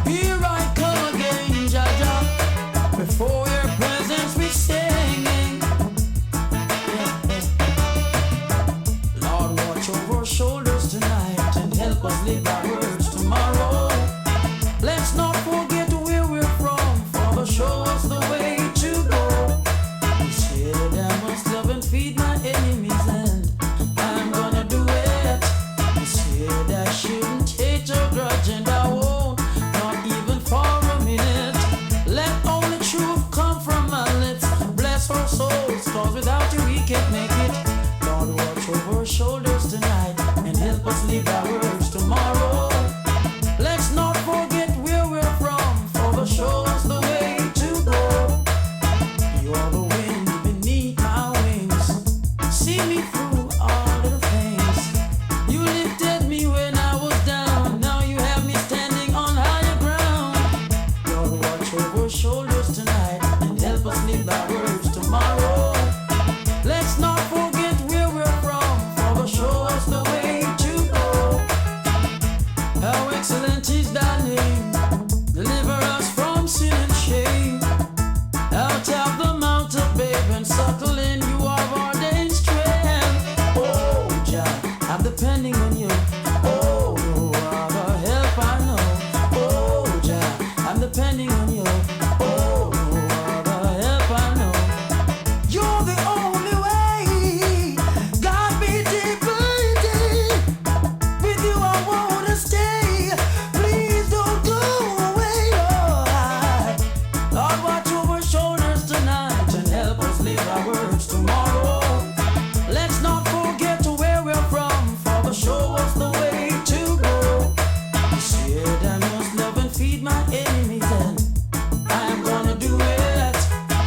S4: Here I come again, Jaja. Before your presence we singing. Lord, watch over our shoulders tonight and help us live our words tomorrow. Let's not forget where we're from, Father, show us the way to go. You said I must love and feed my enemies, and I'm gonna do it. You said I shouldn't hate or grudge, and I won't, not even for a minute. Let only truth come from my lips. Bless our souls, cause without you we can't make it. Lord, watch over our shoulders tonight and help us live our words tomorrow. Let's not forget where we're from, for show us the way to go. You're the wind beneath my wings, see me through all of the things. You lifted me when I was down, now you have me standing on higher ground. Lord, watch over our shoulders tonight and help us live our words tomorrow. Let's not forget where we're from, for show us the way to go. How excellent is thy name, deliver us from sin and shame. Out of the mountain, babe, and suckle in, you are ordained strength. Oh, Jah, I'm depending on you. Oh, you are the help I know. Oh, Jah, I'm depending on you. Oh, you are the help I know. You're the only way. God be deeper deep. With you I wanna stay. Please don't go away, Lord. Lord, watch over shoulders tonight and help us live our words tomorrow. Let's not forget where we're from, Father, show us the way to go. You said I must love and feed my enemies, and I'm gonna do it.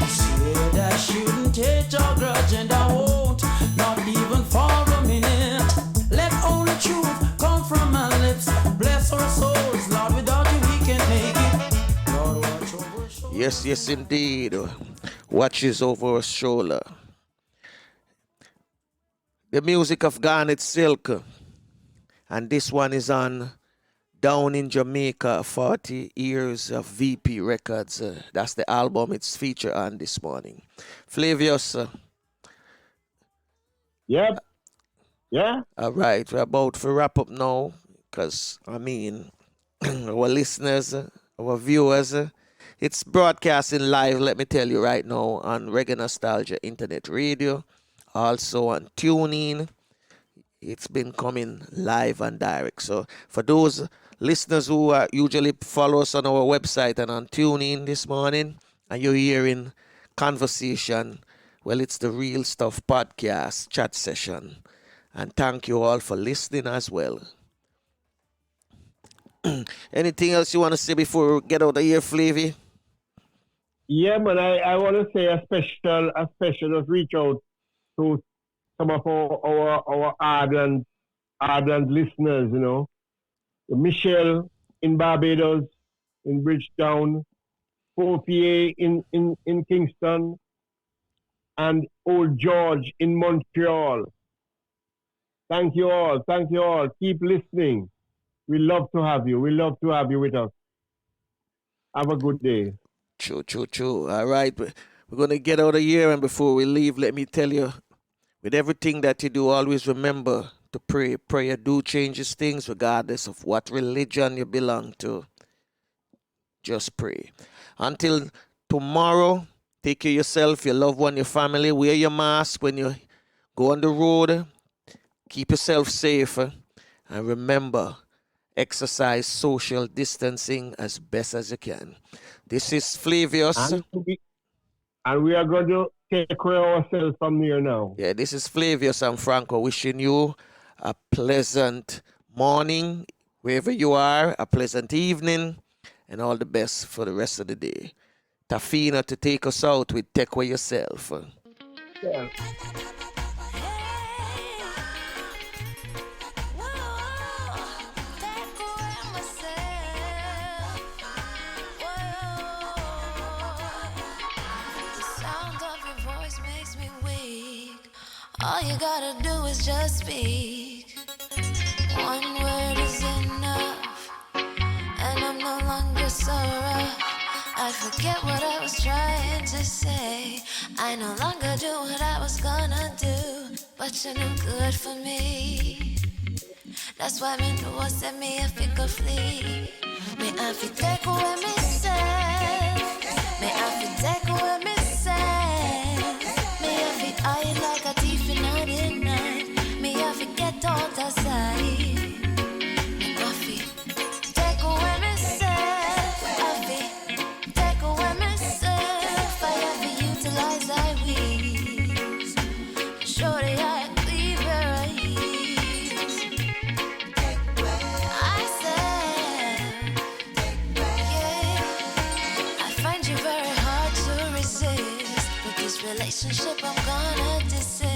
S4: You said I shouldn't hate or grudge, and I won't, not even for a minute. Let only truth come from my lips. Bless our souls, Lord, without you we can't make it. Lord, watch over us.
S2: Yes, indeed. Watches over our shoulder. The music of Garnet Silk. And this one is on Down in Jamaica, 40 Years of VP Records. That's the album it's featured on this morning. Flavius.
S3: Yep. Yeah.
S2: All right, we're about to wrap up now because, I mean, our listeners, our viewers, it's broadcasting live, let me tell you right now, on Reggae Nostalgia Internet Radio, also on TuneIn. It's been coming live and direct. So for those listeners who usually follow us on our website and on TuneIn this morning, and you're hearing conversation Well, it's the Real Stuff podcast chat session. And thank you all for listening as well. Anything else you want to say before we get out of here, Flavy?
S3: Yeah, man, I want to say a special just reach out to some of our ardent listeners, you know. Michelle in Barbados, in Bridgetown, Popier in Kingston, and Old George in Montreal. Thank you all. Thank you all. Keep listening. We love to have you. We love to have you with us. Have a good day.
S2: True. All right. We're going to get out of here. And before we leave, let me tell you, with everything that you do, always remember to pray. Prayer do changes things regardless of what religion you belong to. Just pray. Until tomorrow, take care of yourself, your loved one, your family. Wear your mask when you go on the road. Keep yourself safe. And remember, exercise social distancing as best as you can. This is Flavius.
S3: And we are going to take care of ourselves from here now.
S2: Yeah, this is Flavius and Franco wishing you a pleasant morning, wherever you are, a pleasant evening, and all the best for the rest of the day. Tafina to take us out with Take Away Yourself.
S3: Yeah.
S4: All you gotta do is just speak. One word is enough, and I'm no longer so rough. I forget what I was trying to say. I no longer do what I was gonna do, but you're no good for me. That's why me know set me if it could flee. Me I fi take away me self. Me I fi take away me self. Me I fi hide like a thief in the night. Me I fi get out of sight. Me I fi take away me self. I fi take away me self. I have to utilize I wings. Shorty I cleave your eyes. I said, yeah, I find you very hard to resist. But this relationship I'm gonna desist.